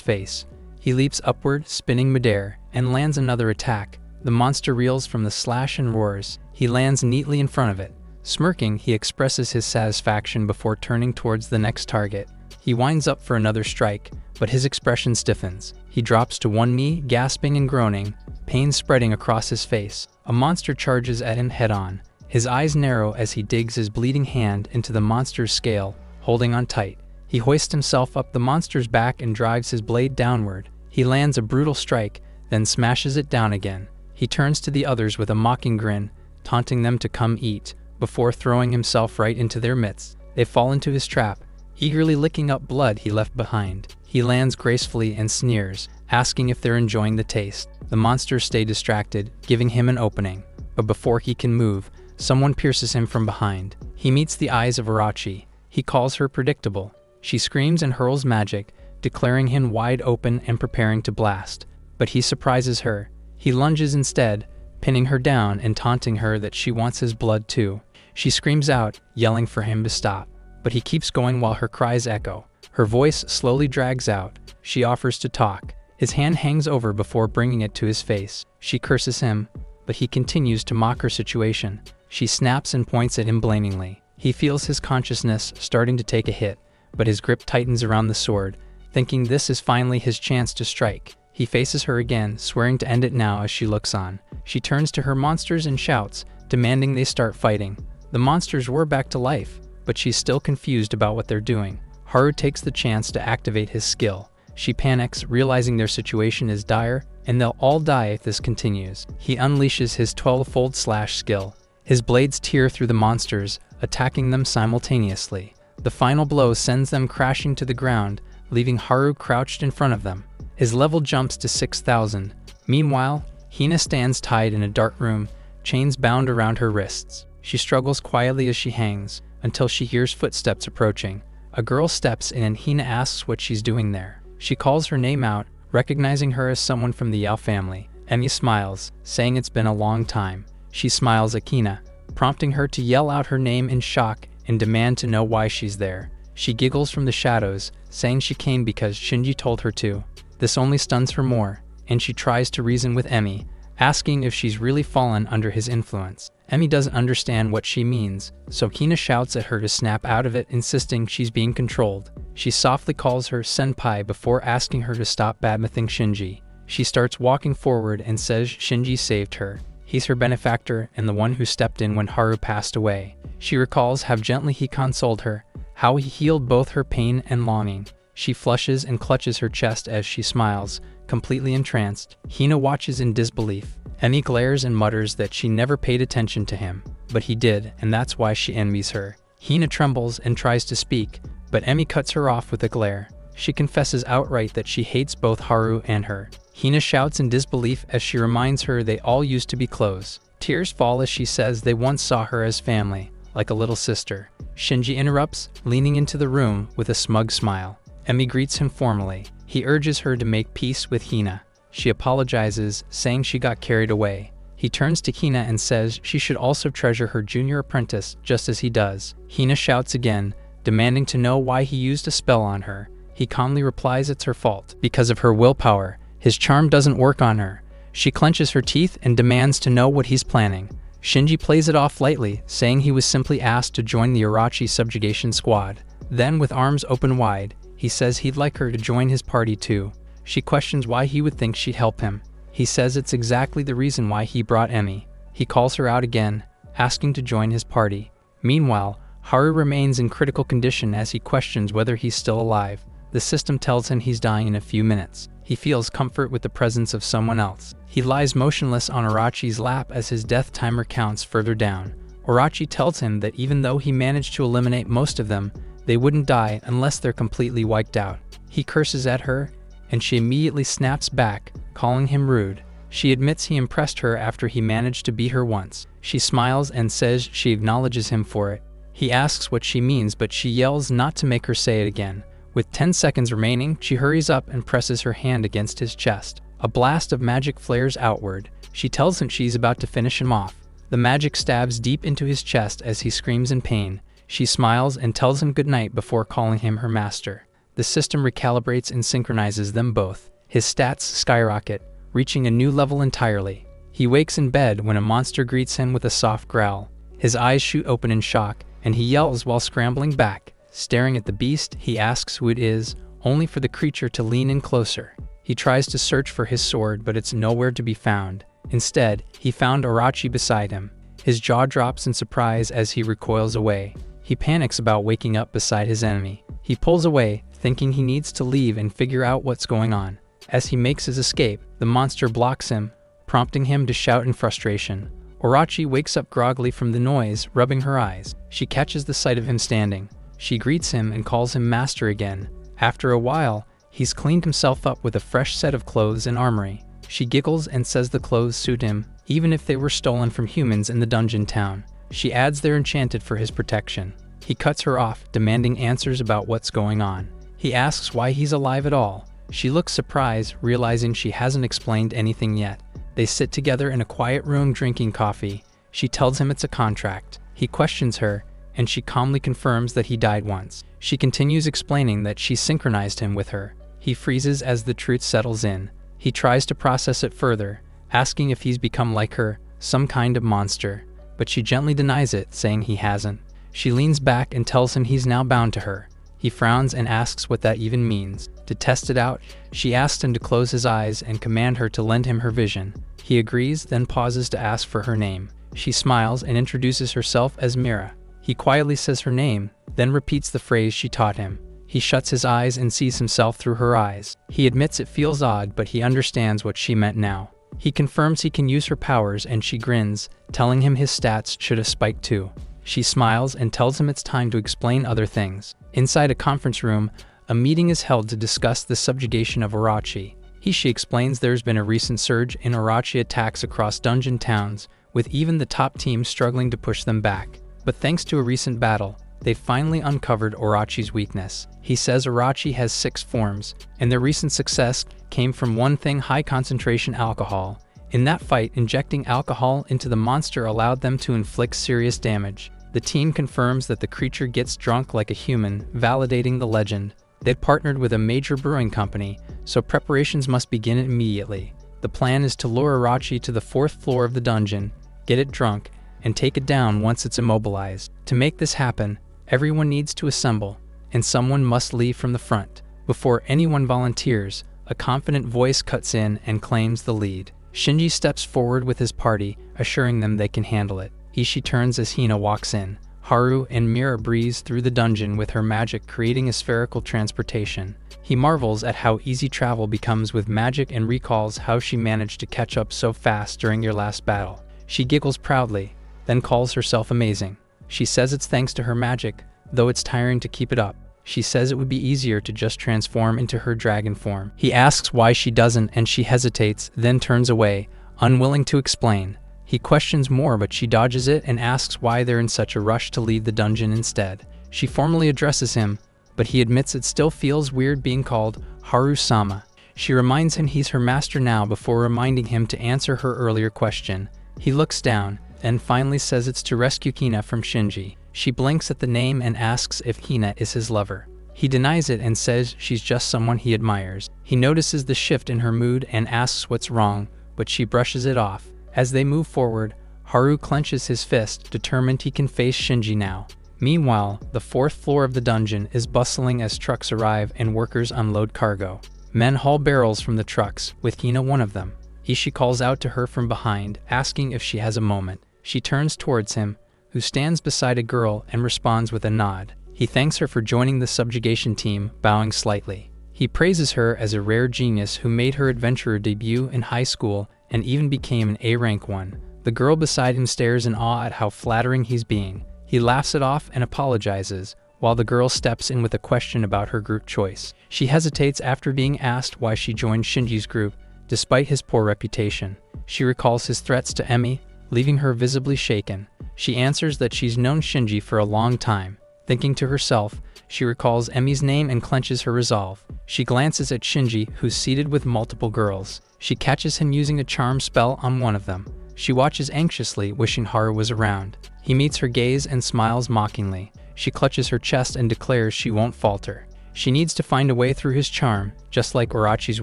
face. He leaps upward, spinning midair, and lands another attack. The monster reels from the slash and roars. He lands neatly in front of it. Smirking, he expresses his satisfaction before turning towards the next target. He winds up for another strike, but his expression stiffens. He drops to one knee, gasping and groaning, pain spreading across his face. A monster charges at him head-on. His eyes narrow as he digs his bleeding hand into the monster's scale, holding on tight. He hoists himself up the monster's back and drives his blade downward. He lands a brutal strike, then smashes it down again. He turns to the others with a mocking grin, taunting them to come eat, before throwing himself right into their midst. They fall into his trap, eagerly licking up blood he left behind. He lands gracefully and sneers, asking if they're enjoying the taste. The monsters stay distracted, giving him an opening. But before he can move, someone pierces him from behind. He meets the eyes of Arachi. He calls her predictable. She screams and hurls magic, declaring him wide open and preparing to blast. But he surprises her. He lunges instead, pinning her down and taunting her that she wants his blood too. She screams out, yelling for him to stop. But he keeps going while her cries echo. Her voice slowly drags out. She offers to talk. His hand hangs over before bringing it to his face. She curses him, but he continues to mock her situation. She snaps and points at him blamingly. He feels his consciousness starting to take a hit, but his grip tightens around the sword, thinking this is finally his chance to strike. He faces her again, swearing to end it now as she looks on. She turns to her monsters and shouts, demanding they start fighting. The monsters roar back to life, but she's still confused about what they're doing. Haru takes the chance to activate his skill. She panics, realizing their situation is dire, and they'll all die if this continues. He unleashes his 12-fold slash skill. His blades tear through the monsters, attacking them simultaneously. The final blow sends them crashing to the ground, leaving Haru crouched in front of them. His level jumps to 6,000. Meanwhile, Hina stands tied in a dark room, chains bound around her wrists. She struggles quietly as she hangs, until she hears footsteps approaching. A girl steps in and Hina asks what she's doing there. She calls her name out, recognizing her as someone from the Yao family. Emi smiles, saying it's been a long time. She smiles at Hina, prompting her to yell out her name in shock and demand to know why she's there. She giggles from the shadows, saying she came because Shinji told her to. This only stuns her more, and she tries to reason with Emi, asking if she's really fallen under his influence. Emi doesn't understand what she means, so Hina shouts at her to snap out of it, insisting she's being controlled. She softly calls her senpai before asking her to stop badmouthing Shinji. She starts walking forward and says Shinji saved her. He's her benefactor and the one who stepped in when Haru passed away. She recalls how gently he consoled her, how he healed both her pain and longing. She flushes and clutches her chest as she smiles, completely entranced. Hina watches in disbelief. Emi glares and mutters that she never paid attention to him, but he did, and that's why she envies her. Hina trembles and tries to speak, but Emi cuts her off with a glare. She confesses outright that she hates both Haru and her. Hina shouts in disbelief as she reminds her they all used to be close. Tears fall as she says they once saw her as family, like a little sister. Shinji interrupts, leaning into the room with a smug smile. Emi greets him formally. He urges her to make peace with Hina. She apologizes, saying she got carried away. He turns to Hina and says she should also treasure her junior apprentice just as he does. Hina shouts again, demanding to know why he used a spell on her. He calmly replies it's her fault. Because of her willpower, his charm doesn't work on her. She clenches her teeth and demands to know what he's planning. Shinji plays it off lightly, saying he was simply asked to join the Arachi subjugation squad. Then, with arms open wide, he says he'd like her to join his party too. She questions why he would think she'd help him. He says it's exactly the reason why he brought Emi. He calls her out again, asking to join his party. Meanwhile, Haru remains in critical condition as he questions whether he's still alive. The system tells him he's dying in a few minutes. He feels comfort with the presence of someone else. He lies motionless on Arachi's lap as his death timer counts further down. Arachi tells him that even though he managed to eliminate most of them, they wouldn't die unless they're completely wiped out. He curses at her, and she immediately snaps back, calling him rude. She admits he impressed her after he managed to beat her once. She smiles and says she acknowledges him for it. He asks what she means, but she yells not to make her say it again. With 10 seconds remaining, she hurries up and presses her hand against his chest. A blast of magic flares outward. She tells him she's about to finish him off. The magic stabs deep into his chest as he screams in pain. She smiles and tells him goodnight before calling him her master. The system recalibrates and synchronizes them both. His stats skyrocket, reaching a new level entirely. He wakes in bed when a monster greets him with a soft growl. His eyes shoot open in shock, and he yells while scrambling back. Staring at the beast, he asks who it is, only for the creature to lean in closer. He tries to search for his sword, but it's nowhere to be found. Instead, he found Orochi beside him. His jaw drops in surprise as he recoils away. He panics about waking up beside his enemy. He pulls away, thinking he needs to leave and figure out what's going on. As he makes his escape, the monster blocks him, prompting him to shout in frustration. Orochi wakes up groggily from the noise, rubbing her eyes. She catches the sight of him standing. She greets him and calls him master again. After a while, he's cleaned himself up with a fresh set of clothes and armory. She giggles and says the clothes suit him, even if they were stolen from humans in the dungeon town. She adds they're enchanted for his protection. He cuts her off, demanding answers about what's going on. He asks why he's alive at all. She looks surprised, realizing she hasn't explained anything yet. They sit together in a quiet room drinking coffee. She tells him it's a contract. He questions her, and she calmly confirms that he died once. She continues explaining that she synchronized him with her. He freezes as the truth settles in. He tries to process it further, asking if he's become like her, some kind of monster, but she gently denies it, saying he hasn't. She leans back and tells him he's now bound to her. He frowns and asks what that even means. To test it out, she asks him to close his eyes and command her to lend him her vision. He agrees, then pauses to ask for her name. She smiles and introduces herself as Mira. He quietly says her name, then repeats the phrase she taught him. He shuts his eyes and sees himself through her eyes. He admits it feels odd, but he understands what she meant now. He confirms he can use her powers, and she grins, telling him his stats should have spiked too. She smiles and tells him it's time to explain other things. Inside a conference room, a meeting is held to discuss the subjugation of Orochi. She explains there's been a recent surge in Orochi attacks across dungeon towns, with even the top teams struggling to push them back. But thanks to a recent battle, they finally uncovered Orochi's weakness. He says Orochi has 6 forms, and their recent success came from one thing: high concentration alcohol. In that fight, injecting alcohol into the monster allowed them to inflict serious damage. The team confirms that the creature gets drunk like a human, validating the legend. They'd partnered with a major brewing company, so preparations must begin immediately. The plan is to lure Orochi to the 4th floor of the dungeon, get it drunk, and take it down once it's immobilized. To make this happen, everyone needs to assemble, and someone must leave from the front. Before anyone volunteers, a confident voice cuts in and claims the lead. Shinji steps forward with his party, assuring them they can handle it. Ishii turns as Hina walks in. Haru and Mira breeze through the dungeon with her magic, creating a spherical transportation. He marvels at how easy travel becomes with magic and recalls how she managed to catch up so fast during your last battle. She giggles proudly, then calls herself amazing. She says it's thanks to her magic, though it's tiring to keep it up. She says it would be easier to just transform into her dragon form. He asks why she doesn't, and she hesitates, then turns away, unwilling to explain. He questions more, but she dodges it and asks why they're in such a rush to leave the dungeon instead. She formally addresses him, but he admits it still feels weird being called Haru-sama. She reminds him he's her master now before reminding him to answer her earlier question. He looks down, and finally says it's to rescue Hina from Shinji. She blinks at the name and asks if Hina is his lover. He denies it and says she's just someone he admires. He notices the shift in her mood and asks what's wrong, but she brushes it off. As they move forward, Haru clenches his fist, determined he can face Shinji now. Meanwhile, the 4th floor of the dungeon is bustling as trucks arrive and workers unload cargo. Men haul barrels from the trucks, with Hina one of them. Ishii calls out to her from behind, asking if she has a moment. She turns towards him, who stands beside a girl, and responds with a nod. He thanks her for joining the subjugation team, bowing slightly. He praises her as a rare genius who made her adventurer debut in high school and even became an A-rank one. The girl beside him stares in awe at how flattering he's being. He laughs it off and apologizes, while the girl steps in with a question about her group choice. She hesitates after being asked why she joined Shinji's group, despite his poor reputation. She recalls his threats to Emi, leaving her visibly shaken. She answers that she's known Shinji for a long time. Thinking to herself, She recalls Emi's name and clenches her resolve. She glances at Shinji, who's seated with multiple girls. She catches him using a charm spell on one of them. She watches anxiously, wishing Haru was around. He meets her gaze and smiles mockingly. She clutches her chest and declares she won't falter. She needs to find a way through his charm, just like Urachi's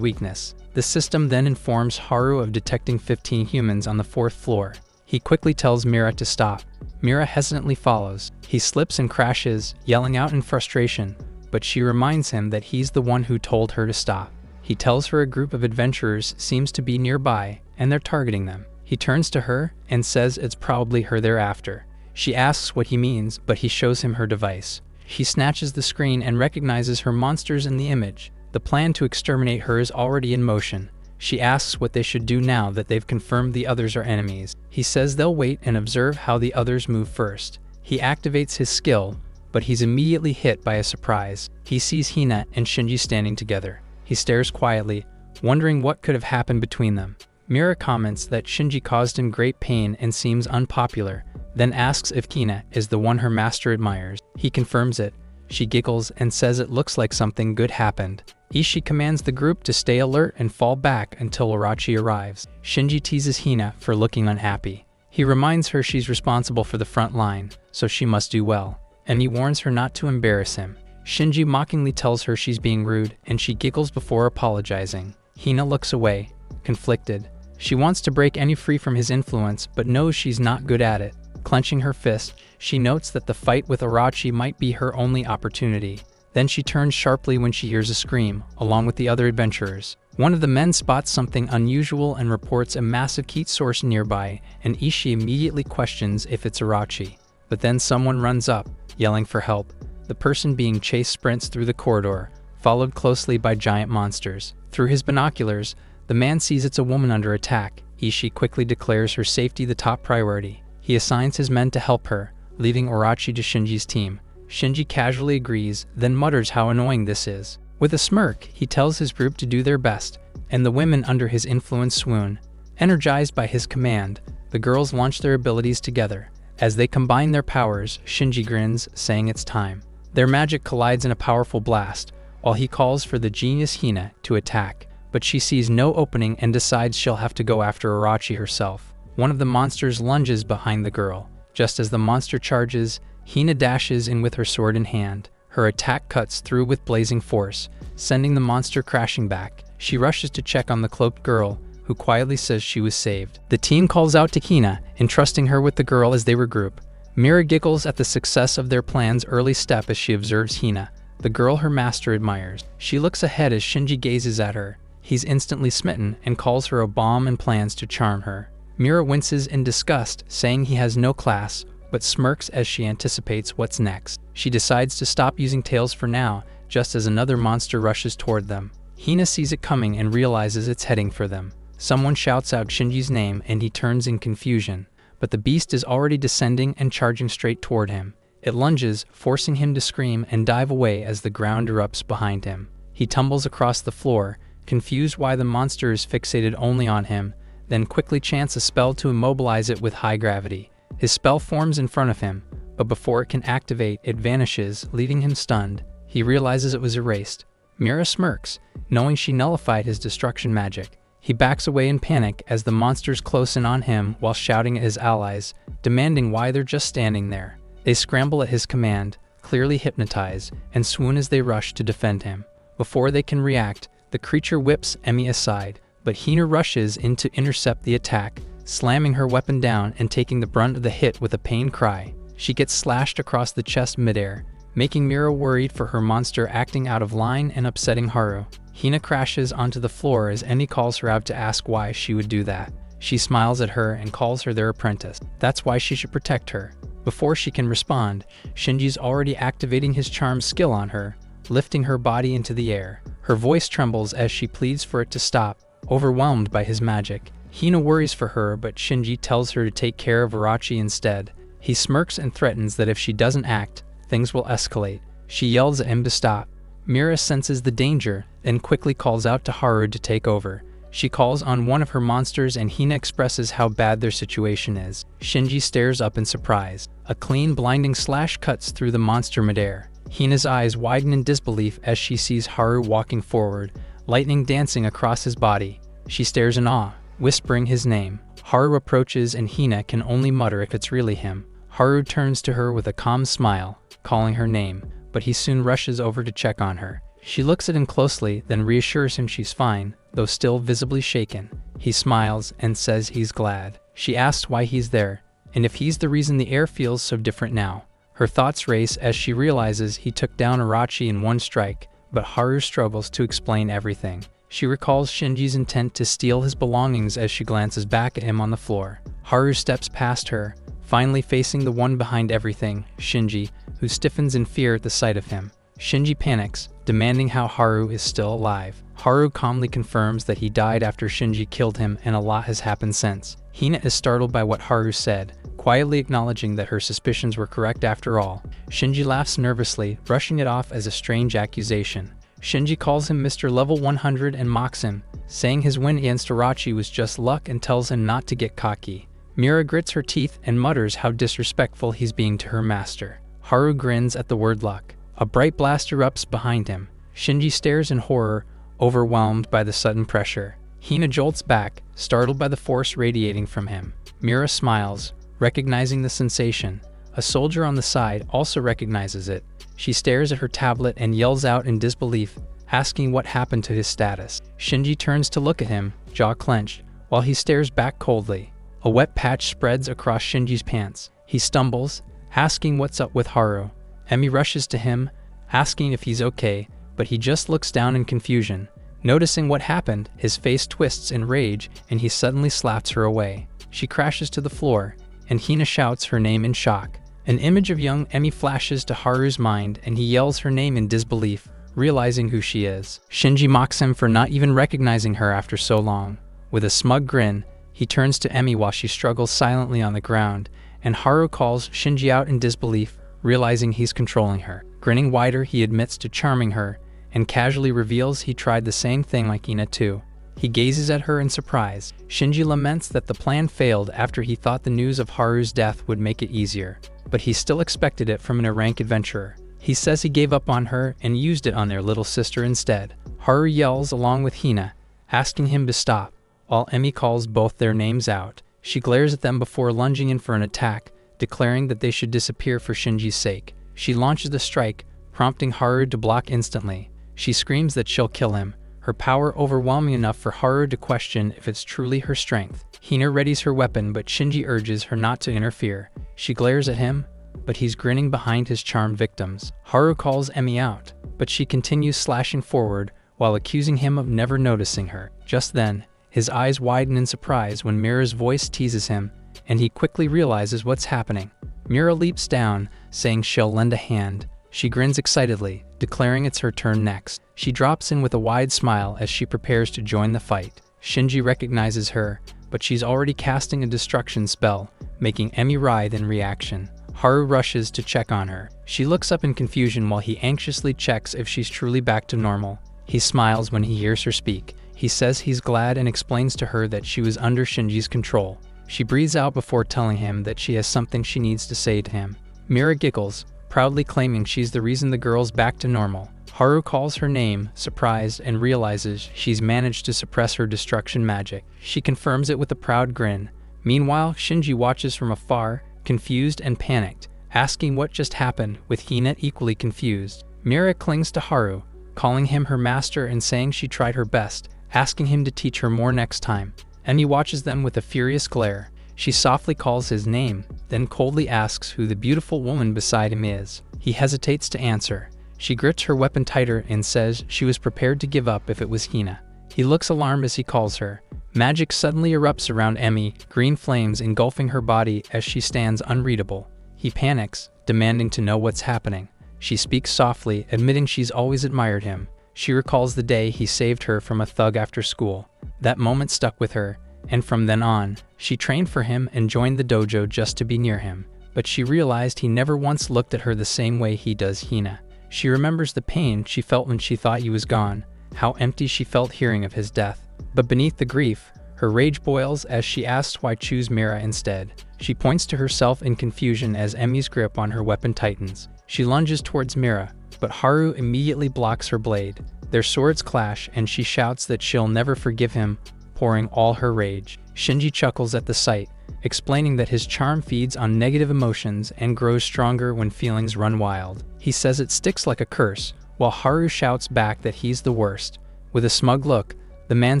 weakness. The system then informs Haru of detecting 15 humans on the 4th floor. He quickly tells Mira to stop. Mira hesitantly follows. He slips and crashes, yelling out in frustration, but she reminds him that he's the one who told her to stop. He tells her a group of adventurers seems to be nearby, and they're targeting them. He turns to her and says it's probably her they're after. She asks what he means, but he shows him her device. She snatches the screen and recognizes her monsters in the image. The plan to exterminate her is already in motion. She asks what they should do now that they've confirmed the others are enemies. He says they'll wait and observe how the others move first. He activates his skill, but he's immediately hit by a surprise. He sees Hina and Shinji standing together. He stares quietly, wondering what could have happened between them. Mira comments that Shinji caused him great pain and seems unpopular, then asks if Hina is the one her master admires. He confirms it. She giggles and says it looks like something good happened. Ishii commands the group to stay alert and fall back until Urachi arrives. Shinji teases Hina for looking unhappy. He reminds her she's responsible for the front line, so she must do well, and he warns her not to embarrass him. Shinji mockingly tells her she's being rude, and she giggles before apologizing. Hina looks away, conflicted. She wants to break any free from his influence, but knows she's not good at it. Clenching her fist, she notes that the fight with Urachi might be her only opportunity. Then she turns sharply when she hears a scream, along with the other adventurers. One of the men spots something unusual and reports a massive heat source nearby, and Ishii immediately questions if it's Urachi. But then someone runs up, yelling for help. The person being chased sprints through the corridor, followed closely by giant monsters. Through his binoculars, the man sees it's a woman under attack. Ishii quickly declares her safety the top priority. He assigns his men to help her, leaving Urachi to Shinji's team. Shinji casually agrees, then mutters how annoying this is. With a smirk, he tells his group to do their best, and the women under his influence swoon. Energized by his command, the girls launch their abilities together. As they combine their powers, Shinji grins, saying it's time. Their magic collides in a powerful blast, while he calls for the genius Hina to attack, but she sees no opening and decides she'll have to go after Urachi herself. One of the monsters lunges behind the girl. Just as the monster charges, Hina dashes in with her sword in hand. Her attack cuts through with blazing force, sending the monster crashing back. She rushes to check on the cloaked girl, who quietly says she was saved. The team calls out to Hina, entrusting her with the girl as they regroup. Mira giggles at the success of their plan's early step as she observes Hina, the girl her master admires. She looks ahead as Shinji gazes at her. He's instantly smitten and calls her a bomb and plans to charm her. Mira winces in disgust, saying he has no class, but smirks as she anticipates what's next. She decides to stop using tails for now, just as another monster rushes toward them. Hina sees it coming and realizes it's heading for them. Someone shouts out Shinji's name and he turns in confusion, but the beast is already descending and charging straight toward him. It lunges, forcing him to scream and dive away as the ground erupts behind him. He tumbles across the floor, confused why the monster is fixated only on him, then quickly chants a spell to immobilize it with high gravity. His spell forms in front of him, but before it can activate, it vanishes, leaving him stunned. He realizes it was erased. Mira smirks, knowing she nullified his destruction magic. He backs away in panic as the monsters close in on him while shouting at his allies, demanding why they're just standing there. They scramble at his command, clearly hypnotized, and swoon as they rush to defend him. Before they can react, the creature whips Emi aside, but Hina rushes in to intercept the attack, slamming her weapon down and taking the brunt of the hit with a pained cry. She gets slashed across the chest midair, making Mira worried for her monster acting out of line and upsetting Haru. Hina crashes onto the floor as Emi calls her out to ask why she would do that. She smiles at her and calls her their apprentice. That's why she should protect her. Before she can respond, Shinji's already activating his charm skill on her, lifting her body into the air. Her voice trembles as she pleads for it to stop, overwhelmed by his magic. Hina worries for her, but Shinji tells her to take care of Urachi instead. He smirks and threatens that if she doesn't act, things will escalate. She yells at him to stop. Mira senses the danger, and quickly calls out to Haru to take over. She calls on one of her monsters and Hina expresses how bad their situation is. Shinji stares up in surprise. A clean, blinding slash cuts through the monster midair. Hina's eyes widen in disbelief as she sees Haru walking forward, lightning dancing across his body. She stares in awe, whispering his name. Haru approaches and Hina can only mutter if it's really him. Haru turns to her with a calm smile, calling her name, but he soon rushes over to check on her. She looks at him closely, then reassures him she's fine, though still visibly shaken. He smiles and says he's glad. She asks why he's there, and if he's the reason the air feels so different now. Her thoughts race as she realizes he took down Arachi in one strike, but Haru struggles to explain everything. She recalls Shinji's intent to steal his belongings as she glances back at him on the floor. Haru steps past her, finally facing the one behind everything, Shinji, who stiffens in fear at the sight of him. Shinji panics, demanding how Haru is still alive. Haru calmly confirms that he died after Shinji killed him and a lot has happened since. Hina is startled by what Haru said, quietly acknowledging that her suspicions were correct after all. Shinji laughs nervously, brushing it off as a strange accusation. Shinji calls him Mr. Level 100 and mocks him, saying his win against Arachi was just luck and tells him not to get cocky. Mira grits her teeth and mutters how disrespectful he's being to her master. Haru grins at the word luck. A bright blast erupts behind him. Shinji stares in horror, overwhelmed by the sudden pressure. Hina jolts back, startled by the force radiating from him. Mira smiles, recognizing the sensation. A soldier on the side also recognizes it. She stares at her tablet and yells out in disbelief, asking what happened to his status. Shinji turns to look at him, jaw clenched, while he stares back coldly. A wet patch spreads across Shinji's pants. He stumbles, asking what's up with Haru. Emi rushes to him, asking if he's okay, but he just looks down in confusion. Noticing what happened, his face twists in rage and he suddenly slaps her away. She crashes to the floor, and Hina shouts her name in shock. An image of young Emi flashes to Haru's mind and he yells her name in disbelief, realizing who she is. Shinji mocks him for not even recognizing her after so long. With a smug grin, he turns to Emi while she struggles silently on the ground, and Haru calls Shinji out in disbelief, realizing he's controlling her. Grinning wider, he admits to charming her, and casually reveals he tried the same thing like Hina too. He gazes at her in surprise. Shinji laments that the plan failed after he thought the news of Haru's death would make it easier, but he still expected it from an rank adventurer. He says he gave up on her and used it on their little sister instead. Haru yells along with Hina, asking him to stop, while Emi calls both their names out. She glares at them before lunging in for an attack, declaring that they should disappear for Shinji's sake. She launches the strike, prompting Haru to block instantly. She screams that she'll kill him, her power overwhelming enough for Haru to question if it's truly her strength. Hina readies her weapon, but Shinji urges her not to interfere. She glares at him, but he's grinning behind his charmed victims. Haru calls Emi out, but she continues slashing forward while accusing him of never noticing her. Just then, his eyes widen in surprise when Mira's voice teases him, and he quickly realizes what's happening. Mira leaps down, saying she'll lend a hand. She grins excitedly, declaring it's her turn next. She drops in with a wide smile as she prepares to join the fight. Shinji recognizes her, but she's already casting a destruction spell, making Emi writhe in reaction. Haru rushes to check on her. She looks up in confusion while he anxiously checks if she's truly back to normal. He smiles when he hears her speak. He says he's glad and explains to her that she was under Shinji's control. She breathes out before telling him that she has something she needs to say to him. Mira giggles, proudly claiming she's the reason the girl's back to normal. Haru calls her name, surprised, and realizes she's managed to suppress her destruction magic. She confirms it with a proud grin. Meanwhile, Shinji watches from afar, confused and panicked, asking what just happened, with Hina equally confused. Mira clings to Haru, calling him her master and saying she tried her best, asking him to teach her more next time. Emi watches them with a furious glare. She softly calls his name, then coldly asks who the beautiful woman beside him is. He hesitates to answer. She grits her weapon tighter and says she was prepared to give up if it was Hina. He looks alarmed as he calls her. Magic suddenly erupts around Emi, green flames engulfing her body as she stands unreadable. He panics, demanding to know what's happening. She speaks softly, admitting she's always admired him. She recalls the day he saved her from a thug after school. That moment stuck with her, and from then on, she trained for him and joined the dojo just to be near him. But she realized he never once looked at her the same way he does Hina. She remembers the pain she felt when she thought he was gone, how empty she felt hearing of his death. But beneath the grief, her rage boils as she asks why choose Mira instead. She points to herself in confusion as Emi's grip on her weapon tightens. She lunges towards Mira, but Haru immediately blocks her blade. Their swords clash and she shouts that she'll never forgive him, pouring all her rage. Shinji chuckles at the sight, explaining that his charm feeds on negative emotions and grows stronger when feelings run wild. He says it sticks like a curse, while Haru shouts back that he's the worst. With a smug look, the man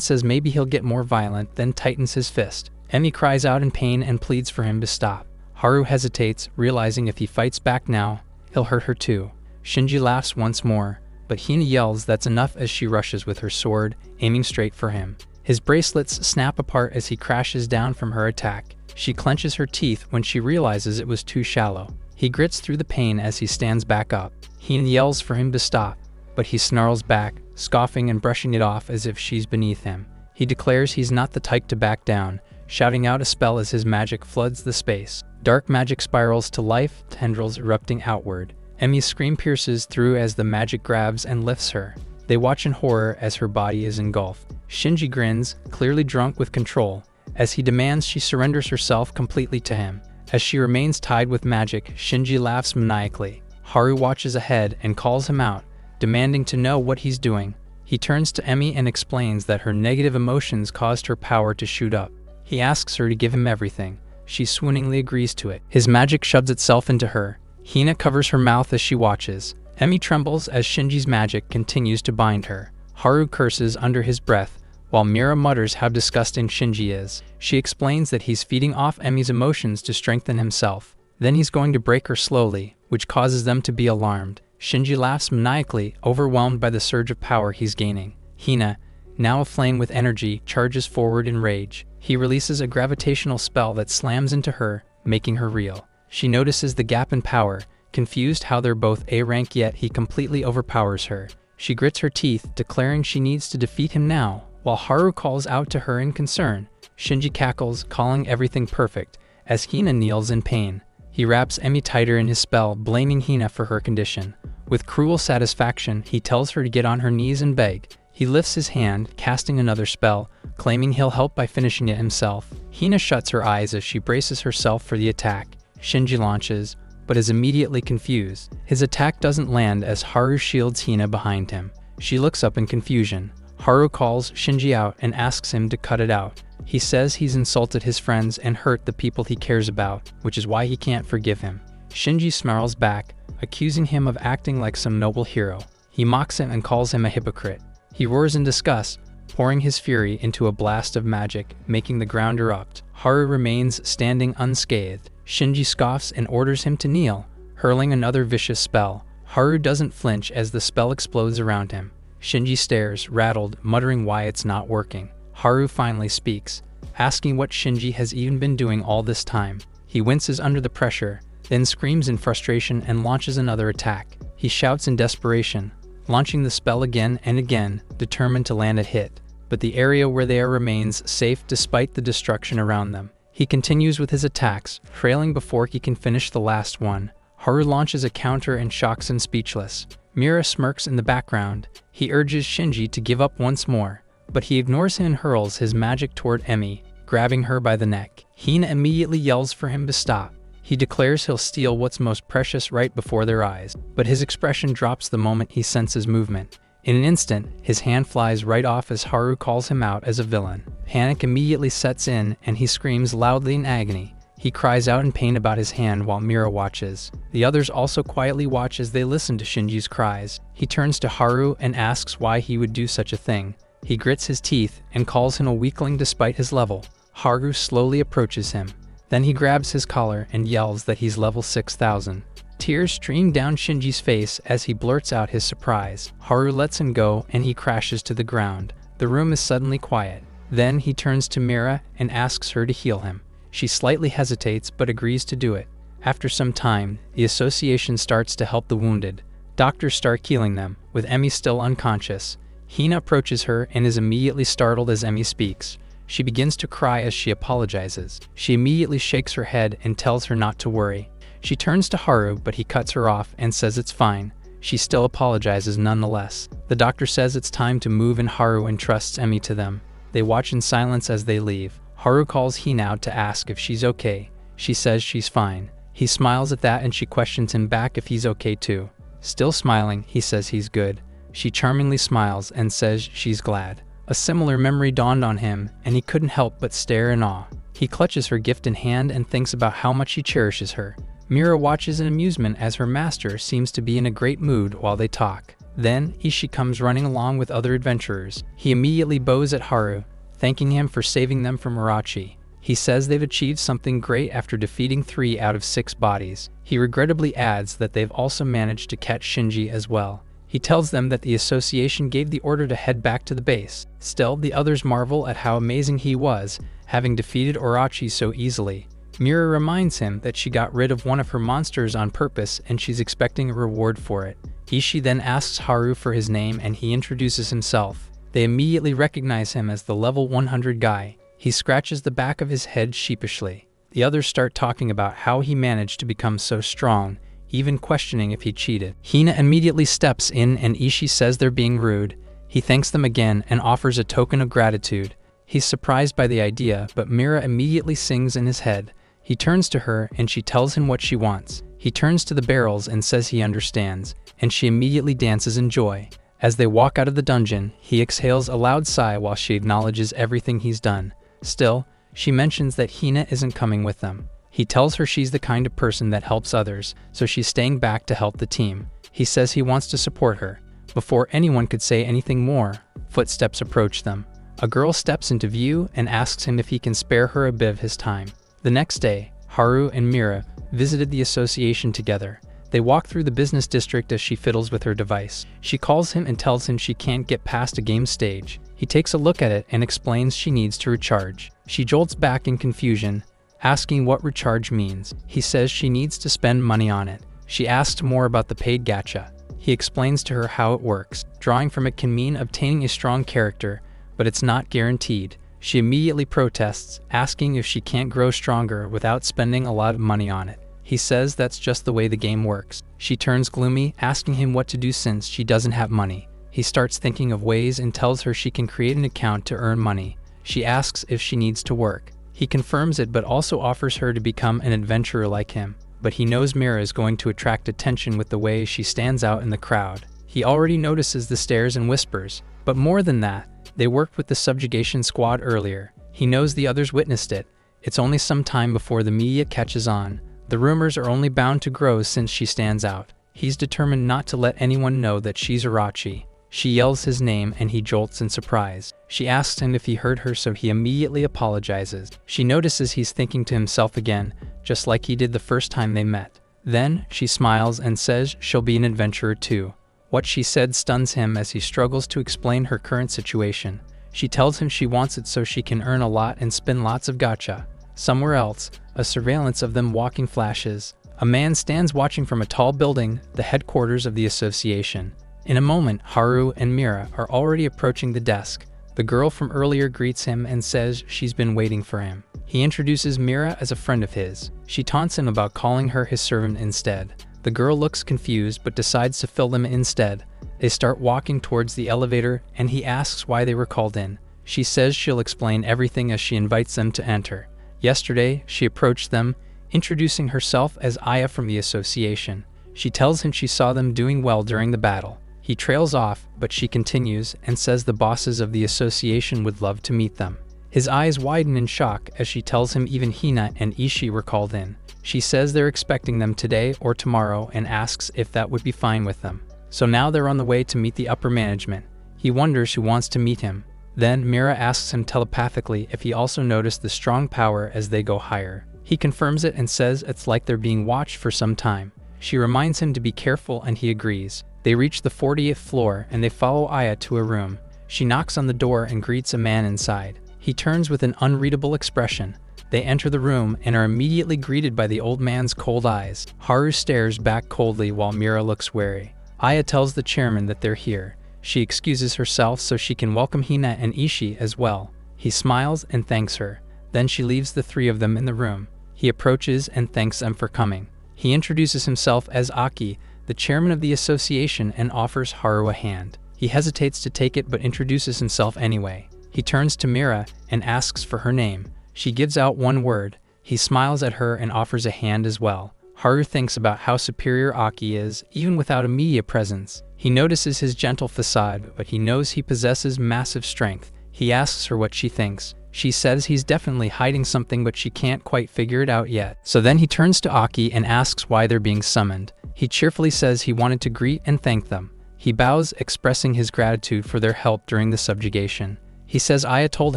says maybe he'll get more violent, then tightens his fist. Emi cries out in pain and pleads for him to stop. Haru hesitates, realizing if he fights back now, he'll hurt her too. Shinji laughs once more, but Hina yells that's enough as she rushes with her sword, aiming straight for him. His bracelets snap apart as he crashes down from her attack. She clenches her teeth when she realizes it was too shallow. He grits through the pain as he stands back up. Hina yells for him to stop, but he snarls back, scoffing and brushing it off as if she's beneath him. He declares he's not the type to back down, shouting out a spell as his magic floods the space. Dark magic spirals to life, tendrils erupting outward. Emi's scream pierces through as the magic grabs and lifts her. They watch in horror as her body is engulfed. Shinji grins, clearly drunk with control, as he demands she surrenders herself completely to him. As she remains tied with magic, Shinji laughs maniacally. Haru watches ahead and calls him out, demanding to know what he's doing. He turns to Emi and explains that her negative emotions caused her power to shoot up. He asks her to give him everything. She swooningly agrees to it. His magic shoves itself into her. Hina covers her mouth as she watches. Emi trembles as Shinji's magic continues to bind her. Haru curses under his breath, while Mira mutters how disgusting Shinji is. She explains that he's feeding off Emi's emotions to strengthen himself. Then he's going to break her slowly, which causes them to be alarmed. Shinji laughs maniacally, overwhelmed by the surge of power he's gaining. Hina, now aflame with energy, charges forward in rage. He releases a gravitational spell that slams into her, making her reel. She notices the gap in power, confused how they're both A rank yet he completely overpowers her. She grits her teeth, declaring she needs to defeat him now, while Haru calls out to her in concern. Shinji cackles, calling everything perfect, as Hina kneels in pain. He wraps Emi tighter in his spell, blaming Hina for her condition. With cruel satisfaction, he tells her to get on her knees and beg. He lifts his hand, casting another spell, claiming he'll help by finishing it himself. Hina shuts her eyes as she braces herself for the attack. Shinji launches, but is immediately confused. His attack doesn't land as Haru shields Hina behind him. She looks up in confusion. Haru calls Shinji out and asks him to cut it out. He says he's insulted his friends and hurt the people he cares about, which is why he can't forgive him. Shinji snarls back, accusing him of acting like some noble hero. He mocks him and calls him a hypocrite. He roars in disgust, pouring his fury into a blast of magic, making the ground erupt. Haru remains standing unscathed. Shinji scoffs and orders him to kneel, hurling another vicious spell. Haru doesn't flinch as the spell explodes around him. Shinji stares, rattled, muttering why it's not working. Haru finally speaks, asking what Shinji has even been doing all this time. He winces under the pressure, then screams in frustration and launches another attack. He shouts in desperation, launching the spell again and again, determined to land a hit. But the area where they are remains safe despite the destruction around them. He continues with his attacks, trailing before he can finish the last one. Haru launches a counter and shocks him speechless. Mira smirks in the background. He urges Shinji to give up once more, but he ignores him and hurls his magic toward Emi, grabbing her by the neck. Hina immediately yells for him to stop. He declares he'll steal what's most precious right before their eyes, but his expression drops the moment he senses movement. In an instant, his hand flies right off as Haru calls him out as a villain. Panic immediately sets in, and he screams loudly in agony. He cries out in pain about his hand while Mira watches. The others also quietly watch as they listen to Shinji's cries. He turns to Haru and asks why he would do such a thing. He grits his teeth and calls him a weakling despite his level. Haru slowly approaches him. Then he grabs his collar and yells that he's level 6000. Tears stream down Shinji's face as he blurts out his surprise. Haru lets him go and he crashes to the ground. The room is suddenly quiet. Then he turns to Mira and asks her to heal him. She slightly hesitates but agrees to do it. After some time, the association starts to help the wounded. Doctors start healing them, with Emi still unconscious. Hina approaches her and is immediately startled as Emi speaks. She begins to cry as she apologizes. She immediately shakes her head and tells her not to worry. She turns to Haru, but he cuts her off and says it's fine. She still apologizes nonetheless. The doctor says it's time to move and Haru entrusts Emi to them. They watch in silence as they leave. Haru calls Hina out to ask if she's okay. She says she's fine. He smiles at that and she questions him back if he's okay too. Still smiling, he says he's good. She charmingly smiles and says she's glad. A similar memory dawned on him, and he couldn't help but stare in awe. He clutches her gift in hand and thinks about how much he cherishes her. Mira watches in amusement as her master seems to be in a great mood while they talk. Then, Ishi comes running along with other adventurers. He immediately bows at Haru, thanking him for saving them from Urachi. He says they've achieved something great after defeating 3 out of 6 bodies. He regrettably adds that they've also managed to catch Shinji as well. He tells them that the association gave the order to head back to the base. Still, the others marvel at how amazing he was, having defeated Urachi so easily. Mira reminds him that she got rid of one of her monsters on purpose and she's expecting a reward for it. Ishi then asks Haru for his name and he introduces himself. They immediately recognize him as the level 100 guy. He scratches the back of his head sheepishly. The others start talking about how he managed to become so strong, even questioning if he cheated. Hina immediately steps in and Ishi says they're being rude. He thanks them again and offers a token of gratitude. He's surprised by the idea, but Mira immediately sings in his head. He turns to her and she tells him what she wants. He turns to the barrels and says he understands, and she immediately dances in joy. As they walk out of the dungeon, he exhales a loud sigh while she acknowledges everything he's done. Still, she mentions that Hina isn't coming with them. He tells her she's the kind of person that helps others, so she's staying back to help the team. He says he wants to support her. Before anyone could say anything more, footsteps approach them. A girl steps into view and asks him if he can spare her a bit of his time. The next day, Haru and Mira visited the association together. They walk through the business district as she fiddles with her device. She calls him and tells him she can't get past a game stage. He takes a look at it and explains she needs to recharge. She jolts back in confusion, asking what recharge means. He says she needs to spend money on it. She asks more about the paid gacha. He explains to her how it works. Drawing from it can mean obtaining a strong character, but it's not guaranteed. She immediately protests, asking if she can't grow stronger without spending a lot of money on it. He says that's just the way the game works. She turns gloomy, asking him what to do since she doesn't have money. He starts thinking of ways and tells her she can create an account to earn money. She asks if she needs to work. He confirms it but also offers her to become an adventurer like him. But he knows Mira is going to attract attention with the way she stands out in the crowd. He already notices the stares and whispers. But more than that, they worked with the subjugation squad earlier. He knows the others witnessed it. It's only some time before the media catches on. The rumors are only bound to grow since she stands out. He's determined not to let anyone know that she's Urachi. She yells his name and he jolts in surprise. She asks him if he heard her, so he immediately apologizes. She notices he's thinking to himself again, just like he did the first time they met. Then, she smiles and says she'll be an adventurer too. What she said stuns him as he struggles to explain her current situation. She tells him she wants it so she can earn a lot and spin lots of gacha. Somewhere else, a surveillance of them walking flashes. A man stands watching from a tall building, the headquarters of the association. In a moment, Haru and Mira are already approaching the desk. The girl from earlier greets him and says she's been waiting for him. He introduces Mira as a friend of his. She taunts him about calling her his servant instead. The girl looks confused but decides to fill them instead. They start walking towards the elevator and he asks why they were called in. She says she'll explain everything as she invites them to enter. Yesterday, she approached them, introducing herself as Aya from the association. She tells him she saw them doing well during the battle. He trails off, but she continues and says the bosses of the association would love to meet them. His eyes widen in shock as she tells him even Hina and Ishi were called in. She says they're expecting them today or tomorrow and asks if that would be fine with them. So now they're on the way to meet the upper management. He wonders who wants to meet him. Then Mira asks him telepathically if he also noticed the strong power as they go higher. He confirms it and says it's like they're being watched for some time. She reminds him to be careful and he agrees. They reach the 40th floor and they follow Aya to a room. She knocks on the door and greets a man inside. He turns with an unreadable expression. They enter the room and are immediately greeted by the old man's cold eyes. Haru stares back coldly while Mira looks wary. Aya tells the chairman that they're here. She excuses herself so she can welcome Hina and Ishi as well. He smiles and thanks her. Then she leaves the three of them in the room. He approaches and thanks them for coming. He introduces himself as Aki, the chairman of the association, and offers Haru a hand. He hesitates to take it but introduces himself anyway. He turns to Mira and asks for her name. She gives out one word. He smiles at her and offers a hand as well. Haru thinks about how superior Aki is, even without a media presence. He notices his gentle facade, but he knows he possesses massive strength. He asks her what she thinks. She says he's definitely hiding something, but she can't quite figure it out yet. So then he turns to Aki and asks why they're being summoned. He cheerfully says he wanted to greet and thank them. He bows, expressing his gratitude for their help during the subjugation. He says Aya told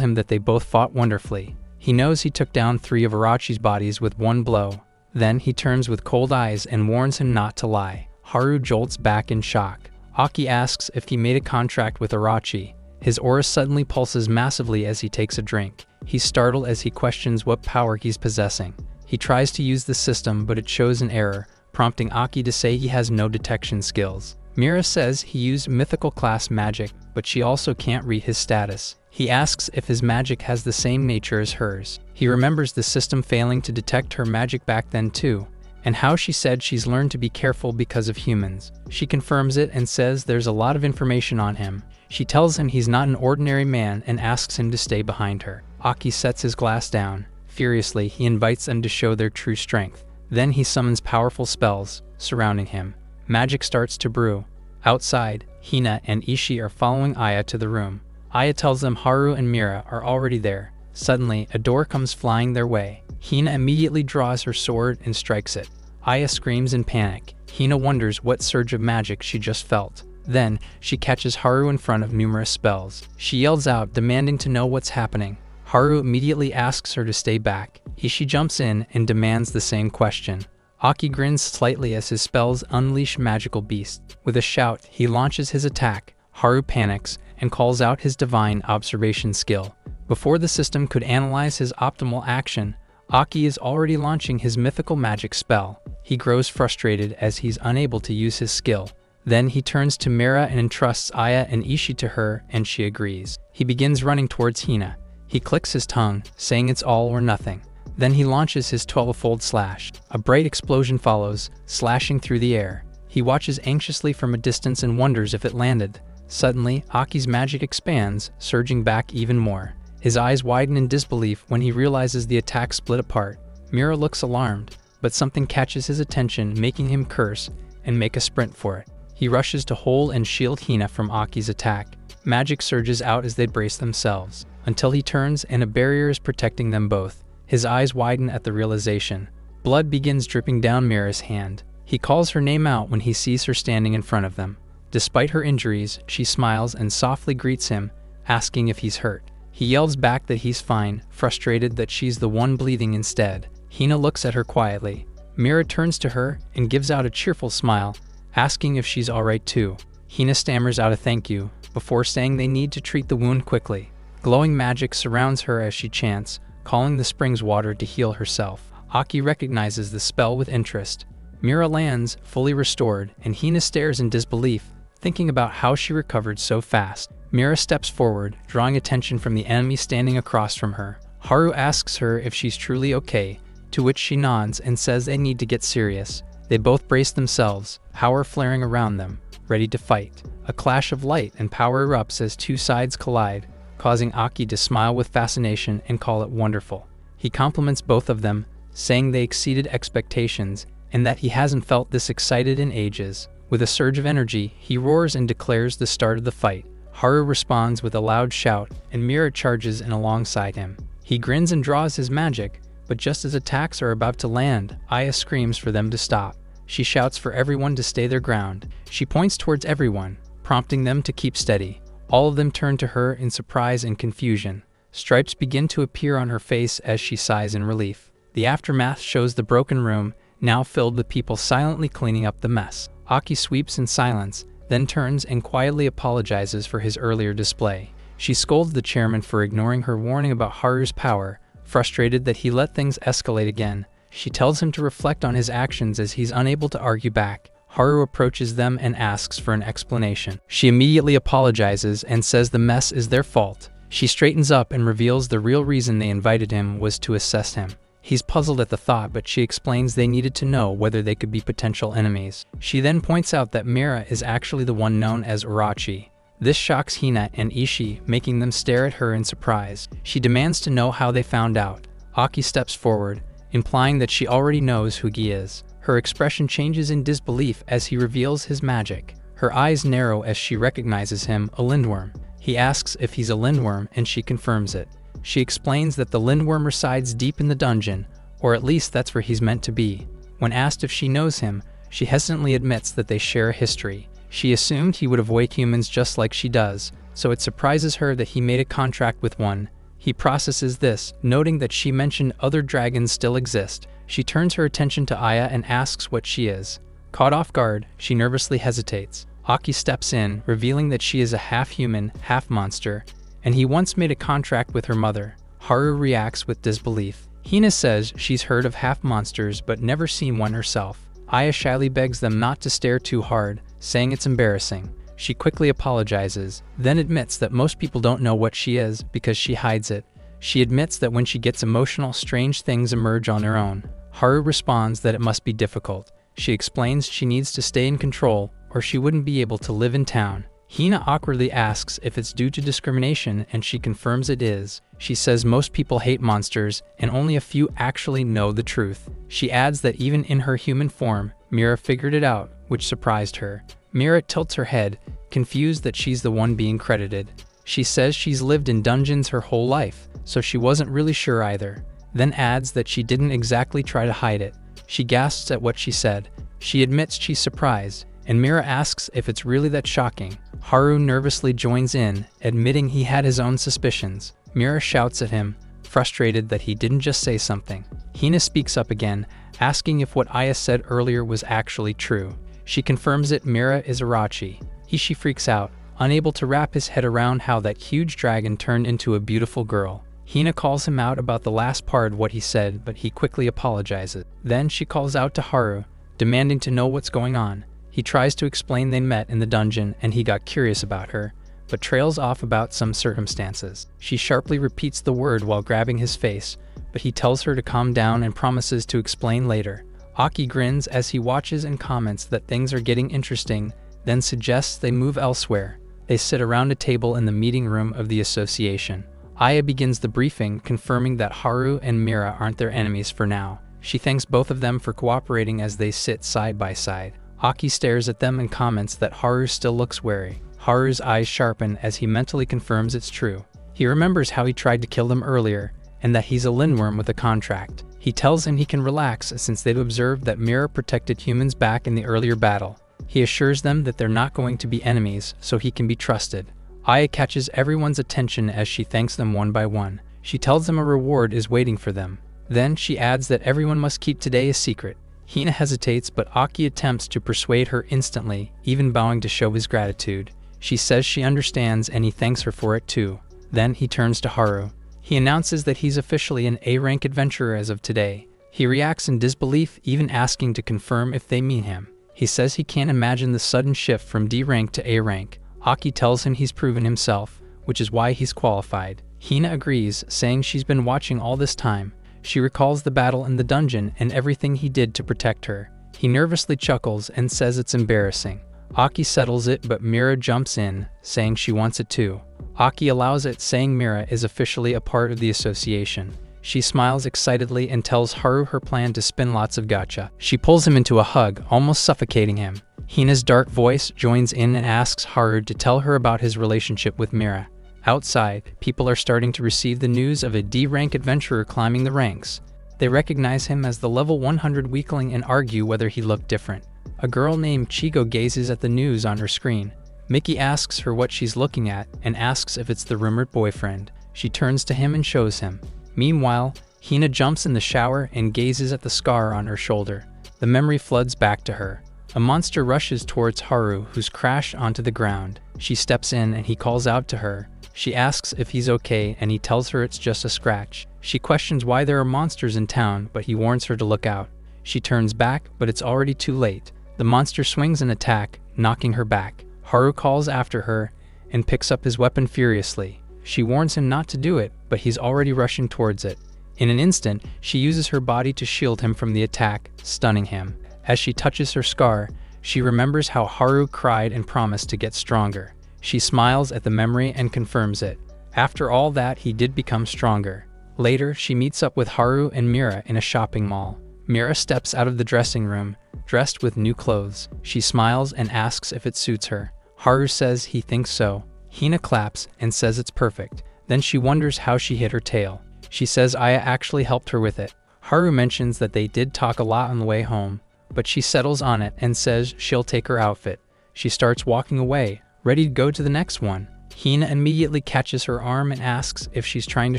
him that they both fought wonderfully. He knows he took down 3 of Arachi's bodies with one blow. Then he turns with cold eyes and warns him not to lie. Haru jolts back in shock. Aki asks if he made a contract with Arachi. His aura suddenly pulses massively as he takes a drink. He's startled as he questions what power he's possessing. He tries to use the system, but it shows an error, prompting Aki to say he has no detection skills. Mira says he used mythical class magic, but she also can't read his status. He asks if his magic has the same nature as hers. He remembers the system failing to detect her magic back then too, and how she said she's learned to be careful because of humans. She confirms it and says there's a lot of information on him. She tells him he's not an ordinary man and asks him to stay behind her. Aki sets his glass down. Furiously, he invites them to show their true strength. Then he summons powerful spells, surrounding him. Magic starts to brew. Outside, Hina and Ishii are following Aya to the room. Aya tells them Haru and Mira are already there. Suddenly, a door comes flying their way. Hina immediately draws her sword and strikes it. Aya screams in panic. Hina wonders what surge of magic she just felt. Then, she catches Haru in front of numerous spells. She yells out, demanding to know what's happening. Haru immediately asks her to stay back. Ishii jumps in and demands the same question. Aki grins slightly as his spells unleash magical beasts. With a shout, he launches his attack. Haru panics and calls out his divine observation skill. Before the system could analyze his optimal action, Aki is already launching his mythical magic spell. He grows frustrated as he's unable to use his skill. Then he turns to Mira and entrusts Aya and Ishii to her, and she agrees. He begins running towards Hina. He clicks his tongue, saying it's all or nothing. Then he launches his 12-fold slash. A bright explosion follows, slashing through the air. He watches anxiously from a distance and wonders if it landed. Suddenly, Aki's magic expands, surging back even more. His eyes widen in disbelief when he realizes the attack split apart. Mira looks alarmed, but something catches his attention, making him curse and make a sprint for it. He rushes to hold and shield Hina from Aki's attack. Magic surges out as they brace themselves, until he turns and a barrier is protecting them both. His eyes widen at the realization. Blood begins dripping down Mira's hand. He calls her name out when he sees her standing in front of them. Despite her injuries, she smiles and softly greets him, asking if he's hurt. He yells back that he's fine, frustrated that she's the one bleeding instead. Hina looks at her quietly. Mira turns to her and gives out a cheerful smile, asking if she's alright too. Hina stammers out a thank you, before saying they need to treat the wound quickly. Glowing magic surrounds her as she chants, calling the spring's water to heal herself. Aki recognizes the spell with interest. Mira lands, fully restored, and Hina stares in disbelief, thinking about how she recovered so fast. Mira steps forward, drawing attention from the enemy standing across from her. Haru asks her if she's truly okay, to which she nods and says they need to get serious. They both brace themselves, power flaring around them, ready to fight. A clash of light and power erupts as two sides collide, causing Aki to smile with fascination and call it wonderful. He compliments both of them, saying they exceeded expectations and that he hasn't felt this excited in ages. With a surge of energy, he roars and declares the start of the fight. Haru responds with a loud shout, and Mira charges in alongside him. He grins and draws his magic, but just as attacks are about to land, Aya screams for them to stop. She shouts for everyone to stay their ground. She points towards everyone, prompting them to keep steady. All of them turn to her in surprise and confusion. Stripes begin to appear on her face as she sighs in relief. The aftermath shows the broken room, now filled with people silently cleaning up the mess. Aki sweeps in silence, then turns and quietly apologizes for his earlier display. She scolds the chairman for ignoring her warning about Haru's power. Frustrated that he let things escalate again, she tells him to reflect on his actions as he's unable to argue back. Haru approaches them and asks for an explanation. She immediately apologizes and says the mess is their fault. She straightens up and reveals the real reason they invited him was to assess him. He's puzzled at the thought, but she explains they needed to know whether they could be potential enemies. She then points out that Mira is actually the one known as Urachi. This shocks Hina and Ishii, making them stare at her in surprise. She demands to know how they found out. Aki steps forward, implying that she already knows who he is. Her expression changes in disbelief as he reveals his magic. Her eyes narrow as she recognizes him, a lindworm. He asks if he's a lindworm and she confirms it. She explains that the lindworm resides deep in the dungeon, or at least that's where he's meant to be. When asked if she knows him, she hesitantly admits that they share a history. She assumed he would avoid humans just like she does, so it surprises her that he made a contract with one. He processes this, noting that she mentioned other dragons still exist. She turns her attention to Aya and asks what she is. Caught off guard, she nervously hesitates. Aki steps in, revealing that she is a half-human, half-monster, and he once made a contract with her mother. Haru reacts with disbelief. Hina says she's heard of half-monsters but never seen one herself. Aya shyly begs them not to stare too hard, saying it's embarrassing. She quickly apologizes, then admits that most people don't know what she is because she hides it. She admits that when she gets emotional, strange things emerge on their own. Haru responds that it must be difficult. She explains she needs to stay in control or she wouldn't be able to live in town. Hina awkwardly asks if it's due to discrimination and she confirms it is. She says most people hate monsters and only a few actually know the truth. She adds that even in her human form, Mira figured it out, which surprised her. Mira tilts her head, confused that she's the one being credited. She says she's lived in dungeons her whole life, so she wasn't really sure either. Then adds that she didn't exactly try to hide it. She gasps at what she said. She admits she's surprised, and Mira asks if it's really that shocking. Haru nervously joins in, admitting he had his own suspicions. Mira shouts at him, frustrated that he didn't just say something. Hina speaks up again, asking if what Aya said earlier was actually true. She confirms it. Mira is Arachi. Ishi freaks out, unable to wrap his head around how that huge dragon turned into a beautiful girl. Hina calls him out about the last part of what he said, but he quickly apologizes. Then she calls out to Haru, demanding to know what's going on. He tries to explain they met in the dungeon and he got curious about her, but trails off about some circumstances. She sharply repeats the word while grabbing his face, but he tells her to calm down and promises to explain later. Aki grins as he watches and comments that things are getting interesting, then suggests they move elsewhere. They sit around a table in the meeting room of the association. Aya begins the briefing, confirming that Haru and Mira aren't their enemies for now. She thanks both of them for cooperating as they sit side by side. Aki stares at them and comments that Haru still looks wary. Haru's eyes sharpen as he mentally confirms it's true. He remembers how he tried to kill them earlier, and that he's a lindworm with a contract. He tells him he can relax since they've observed that Mira protected humans back in the earlier battle. He assures them that they're not going to be enemies, so he can be trusted. Aya catches everyone's attention as she thanks them one by one. She tells them a reward is waiting for them. Then she adds that everyone must keep today a secret. Hina hesitates, but Aki attempts to persuade her instantly, even bowing to show his gratitude. She says she understands and he thanks her for it too. Then he turns to Haru. He announces that he's officially an A-rank adventurer as of today. He reacts in disbelief, even asking to confirm if they mean him. He says he can't imagine the sudden shift from D rank to A rank. Aki tells him he's proven himself, which is why he's qualified. Hina agrees, saying she's been watching all this time. She recalls the battle in the dungeon and everything he did to protect her. He nervously chuckles and says it's embarrassing. Aki settles it, but Mira jumps in, saying she wants it too. Aki allows it, saying Mira is officially a part of the association. She smiles excitedly and tells Haru her plan to spin lots of gacha. She pulls him into a hug, almost suffocating him. Hina's dark voice joins in and asks Haru to tell her about his relationship with Mira. Outside, people are starting to receive the news of a D-rank adventurer climbing the ranks. They recognize him as the level 100 weakling and argue whether he looked different. A girl named Chigo gazes at the news on her screen. Mickey asks her what she's looking at and asks if it's the rumored boyfriend. She turns to him and shows him. Meanwhile, Hina jumps in the shower and gazes at the scar on her shoulder. The memory floods back to her. A monster rushes towards Haru, who's crashed onto the ground. She steps in and he calls out to her. She asks if he's okay and he tells her it's just a scratch. She questions why there are monsters in town, but he warns her to look out. She turns back, but it's already too late. The monster swings an attack, knocking her back. Haru calls after her and picks up his weapon furiously. She warns him not to do it, but he's already rushing towards it. In an instant, she uses her body to shield him from the attack, stunning him. As she touches her scar, she remembers how Haru cried and promised to get stronger. She smiles at the memory and confirms it. After all that, he did become stronger. Later, she meets up with Haru and Mira in a shopping mall. Mira steps out of the dressing room, dressed with new clothes. She smiles and asks if it suits her. Haru says he thinks so. Hina claps and says it's perfect. Then she wonders how she hit her tail. She says Aya actually helped her with it. Haru mentions that they did talk a lot on the way home, but she settles on it and says she'll take her outfit. She starts walking away, ready to go to the next one. Hina immediately catches her arm and asks if she's trying to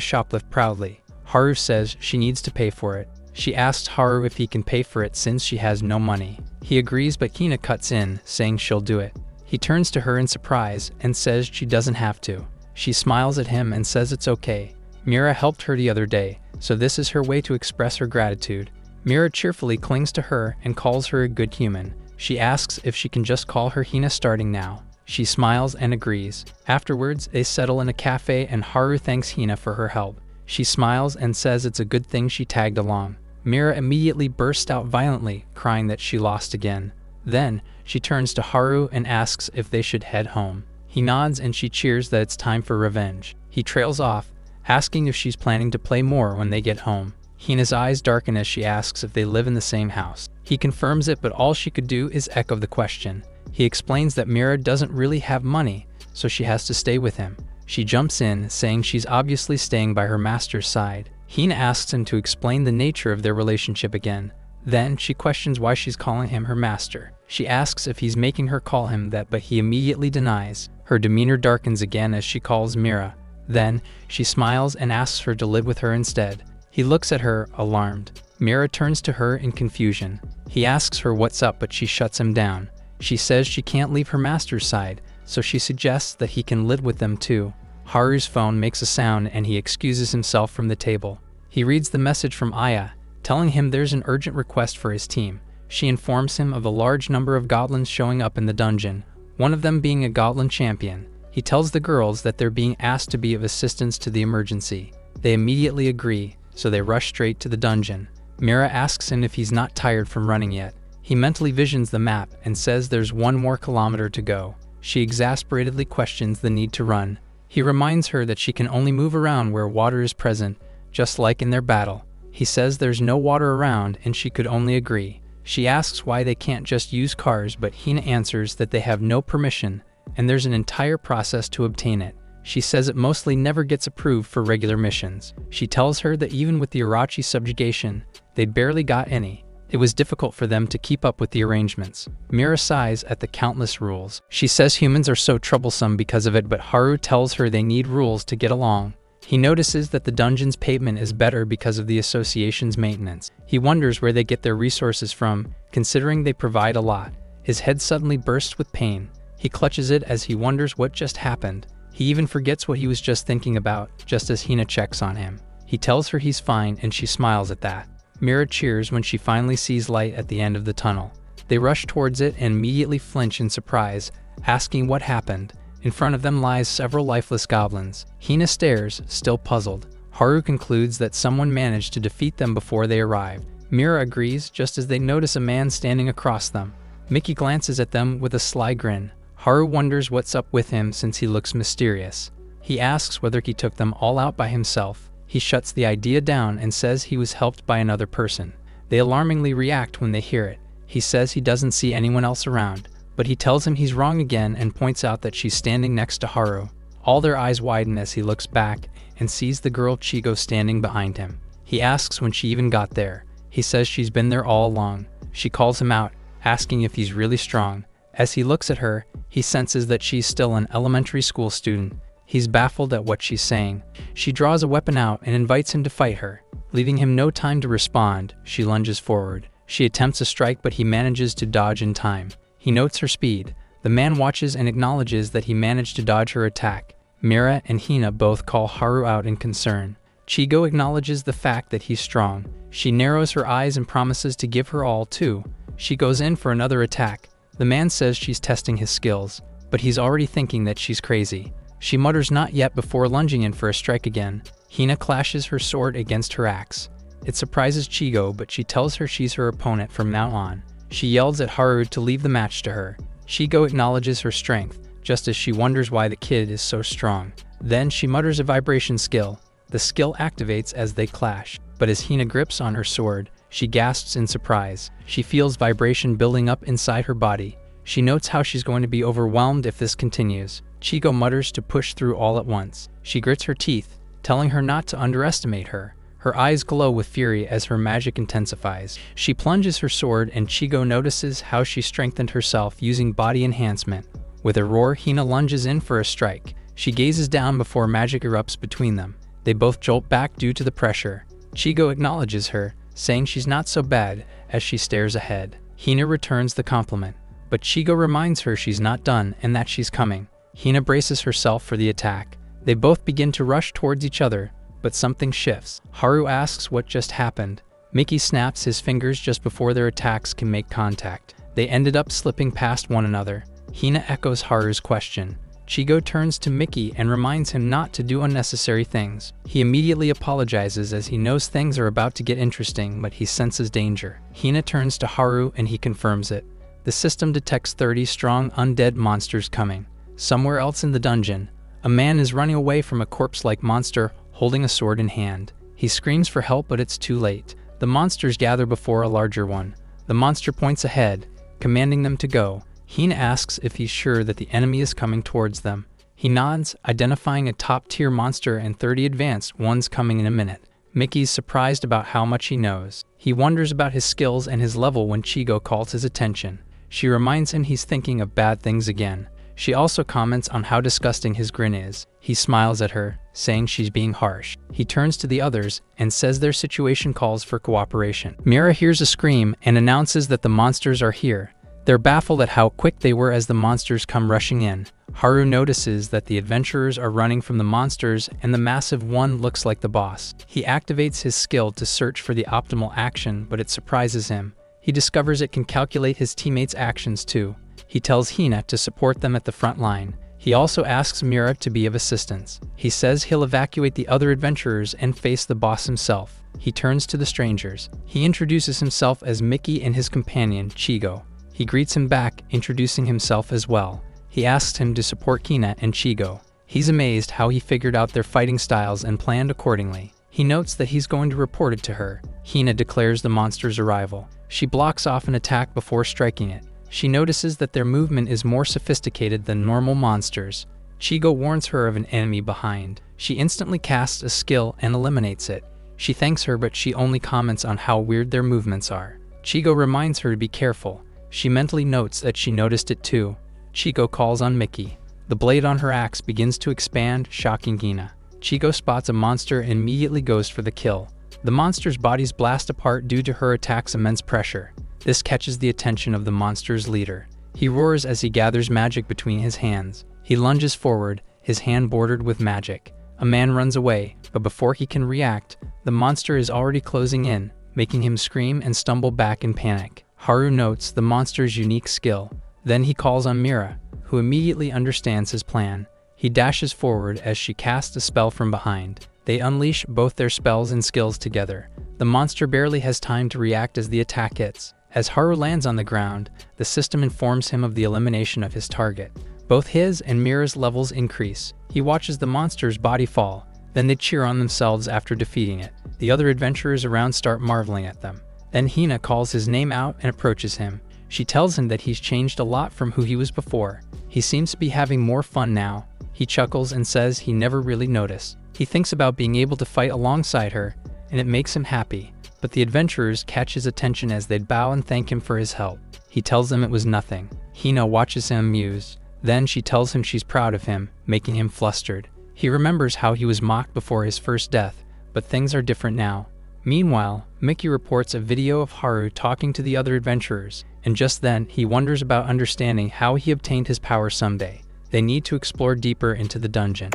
shoplift proudly. Haru says she needs to pay for it. She asks Haru if he can pay for it since she has no money. He agrees, but Hina cuts in, saying she'll do it. He turns to her in surprise and says she doesn't have to. She smiles at him and says it's okay. Mira helped her the other day, so this is her way to express her gratitude. Mira cheerfully clings to her and calls her a good human. She asks if she can just call her Hina starting now. She smiles and agrees. Afterwards, they settle in a cafe and Haru thanks Hina for her help. She smiles and says it's a good thing she tagged along. Mira immediately bursts out violently, crying that she lost again. Then, she turns to Haru and asks if they should head home. He nods and she cheers that it's time for revenge. He trails off, asking if she's planning to play more when they get home. Hina's eyes darken as she asks if they live in the same house. He confirms it, but all she could do is echo the question. He explains that Mira doesn't really have money, so she has to stay with him. She jumps in, saying she's obviously staying by her master's side. Hina asks him to explain the nature of their relationship again. Then, she questions why she's calling him her master. She asks if he's making her call him that, but he immediately denies. Her demeanor darkens again as she calls Mira. Then, she smiles and asks her to live with her instead. He looks at her, alarmed. Mira turns to her in confusion. He asks her what's up, but she shuts him down. She says she can't leave her master's side, so she suggests that he can live with them too. Haru's phone makes a sound and he excuses himself from the table. He reads the message from Aya, telling him there's an urgent request for his team. She informs him of a large number of goblins showing up in the dungeon, one of them being a goblin champion. He tells the girls that they're being asked to be of assistance to the emergency. They immediately agree, so they rush straight to the dungeon. Mira asks him if he's not tired from running yet. He mentally visions the map and says there's 1 more kilometer to go. She exasperatedly questions the need to run. He reminds her that she can only move around where water is present, just like in their battle. He says there's no water around and she could only agree. She asks why they can't just use cars, but Hina answers that they have no permission and there's an entire process to obtain it. She says it mostly never gets approved for regular missions. She tells her that even with the Irachi subjugation, they barely got any. It was difficult for them to keep up with the arrangements. Mira sighs at the countless rules. She says humans are so troublesome because of it, but Haru tells her they need rules to get along. He notices that the dungeon's pavement is better because of the association's maintenance. He wonders where they get their resources from, considering they provide a lot. His head suddenly bursts with pain. He clutches it as he wonders what just happened. He even forgets what he was just thinking about, just as Hina checks on him. He tells her he's fine and she smiles at that. Mira cheers when she finally sees light at the end of the tunnel. They rush towards it and immediately flinch in surprise, asking what happened. In front of them lies several lifeless goblins. Hina stares, still puzzled. Haru concludes that someone managed to defeat them before they arrived. Mira agrees just as they notice a man standing across them. Mickey glances at them with a sly grin. Haru wonders what's up with him since he looks mysterious. He asks whether he took them all out by himself. He shuts the idea down and says he was helped by another person. They alarmingly react when they hear it. He says he doesn't see anyone else around, but he tells him he's wrong again and points out that she's standing next to Haru. All their eyes widen as he looks back and sees the girl Chigo standing behind him. He asks when she even got there. He says she's been there all along. She calls him out, asking if he's really strong. As he looks at her, he senses that she's still an elementary school student. He's baffled at what she's saying. She draws a weapon out and invites him to fight her. Leaving him no time to respond, she lunges forward. She attempts a strike, but he manages to dodge in time. He notes her speed. The man watches and acknowledges that he managed to dodge her attack. Mira and Hina both call Haru out in concern. Chigo acknowledges the fact that he's strong. She narrows her eyes and promises to give her all too. She goes in for another attack. The man says she's testing his skills, but he's already thinking that she's crazy. She mutters not yet before lunging in for a strike again. Hina clashes her sword against her axe. It surprises Chigo, but she tells her she's her opponent from now on. She yells at Haru to leave the match to her. Chigo acknowledges her strength, just as she wonders why the kid is so strong. Then she mutters a vibration skill. The skill activates as they clash, but as Hina grips on her sword, She gasps in surprise. She feels vibration building up inside her body. She notes how she's going to be overwhelmed if this continues. Chigo mutters to push through all at once. She grits her teeth, telling her not to underestimate her. Her eyes glow with fury as her magic intensifies. She plunges her sword and Chigo notices how she strengthened herself using body enhancement. With a roar, Hina lunges in for a strike. She gazes down before magic erupts between them. They both jolt back due to the pressure. Chigo acknowledges her, saying she's not so bad as she stares ahead. Hina returns the compliment, but Chigo reminds her she's not done and that she's coming. Hina braces herself for the attack. They both begin to rush towards each other, but something shifts. Haru asks what just happened. Mickey snaps his fingers just before their attacks can make contact. They ended up slipping past one another. Hina echoes Haru's question. Chigo turns to Mickey and reminds him not to do unnecessary things. He immediately apologizes as he knows things are about to get interesting, but he senses danger. Hina turns to Haru and he confirms it. The system detects 30 strong undead monsters coming. Somewhere else in the dungeon, a man is running away from a corpse-like monster holding a sword in hand. He screams for help, but it's too late. The monsters gather before a larger one. The monster points ahead, commanding them to go. Hina asks if he's sure that the enemy is coming towards them. He nods, identifying a top-tier monster and 30 advanced ones coming in a minute. Mickey's surprised about how much he knows. He wonders about his skills and his level when Chigo calls his attention. She reminds him he's thinking of bad things again. She also comments on how disgusting his grin is. He smiles at her, saying she's being harsh. He turns to the others and says their situation calls for cooperation. Mira hears a scream and announces that the monsters are here. They're baffled at how quick they were as the monsters come rushing in. Haru notices that the adventurers are running from the monsters and the massive one looks like the boss. He activates his skill to search for the optimal action, but it surprises him. He discovers it can calculate his teammates' actions too. He tells Hina to support them at the front line. He also asks Mira to be of assistance. He says he'll evacuate the other adventurers and face the boss himself. He turns to the strangers. He introduces himself as Mickey and his companion, Chigo. He greets him back, introducing himself as well. He asks him to support Hina and Chigo. He's amazed how he figured out their fighting styles and planned accordingly. He notes that he's going to report it to her. Hina declares the monster's arrival. She blocks off an attack before striking it. She notices that their movement is more sophisticated than normal monsters. Chigo warns her of an enemy behind. She instantly casts a skill and eliminates it. She thanks her, but she only comments on how weird their movements are. Chigo reminds her to be careful. She mentally notes that she noticed it too. Chigo calls on Mickey. The blade on her axe begins to expand, shocking Hina. Chigo spots a monster and immediately goes for the kill. The monster's bodies blast apart due to her attack's immense pressure. This catches the attention of the monster's leader. He roars as he gathers magic between his hands. He lunges forward, his hand bordered with magic. A man runs away, but before he can react, the monster is already closing in, making him scream and stumble back in panic. Haru notes the monster's unique skill. Then he calls on Mira, who immediately understands his plan. He dashes forward as she casts a spell from behind. They unleash both their spells and skills together. The monster barely has time to react as the attack hits. As Haru lands on the ground, the system informs him of the elimination of his target. Both his and Mira's levels increase. He watches the monster's body fall, then they cheer on themselves after defeating it. The other adventurers around start marveling at them. Then Hina calls his name out and approaches him. She tells him that he's changed a lot from who he was before. He seems to be having more fun now. He chuckles and says he never really noticed. He thinks about being able to fight alongside her, and it makes him happy. But the adventurers catch his attention as they bow and thank him for his help. He tells them it was nothing. Hina watches him muse. Then she tells him she's proud of him, making him flustered. He remembers how he was mocked before his first death, but things are different now. Meanwhile, Mickey reports a video of Haru talking to the other adventurers, and just then he wonders about understanding how he obtained his power someday. They need to explore deeper into the dungeon.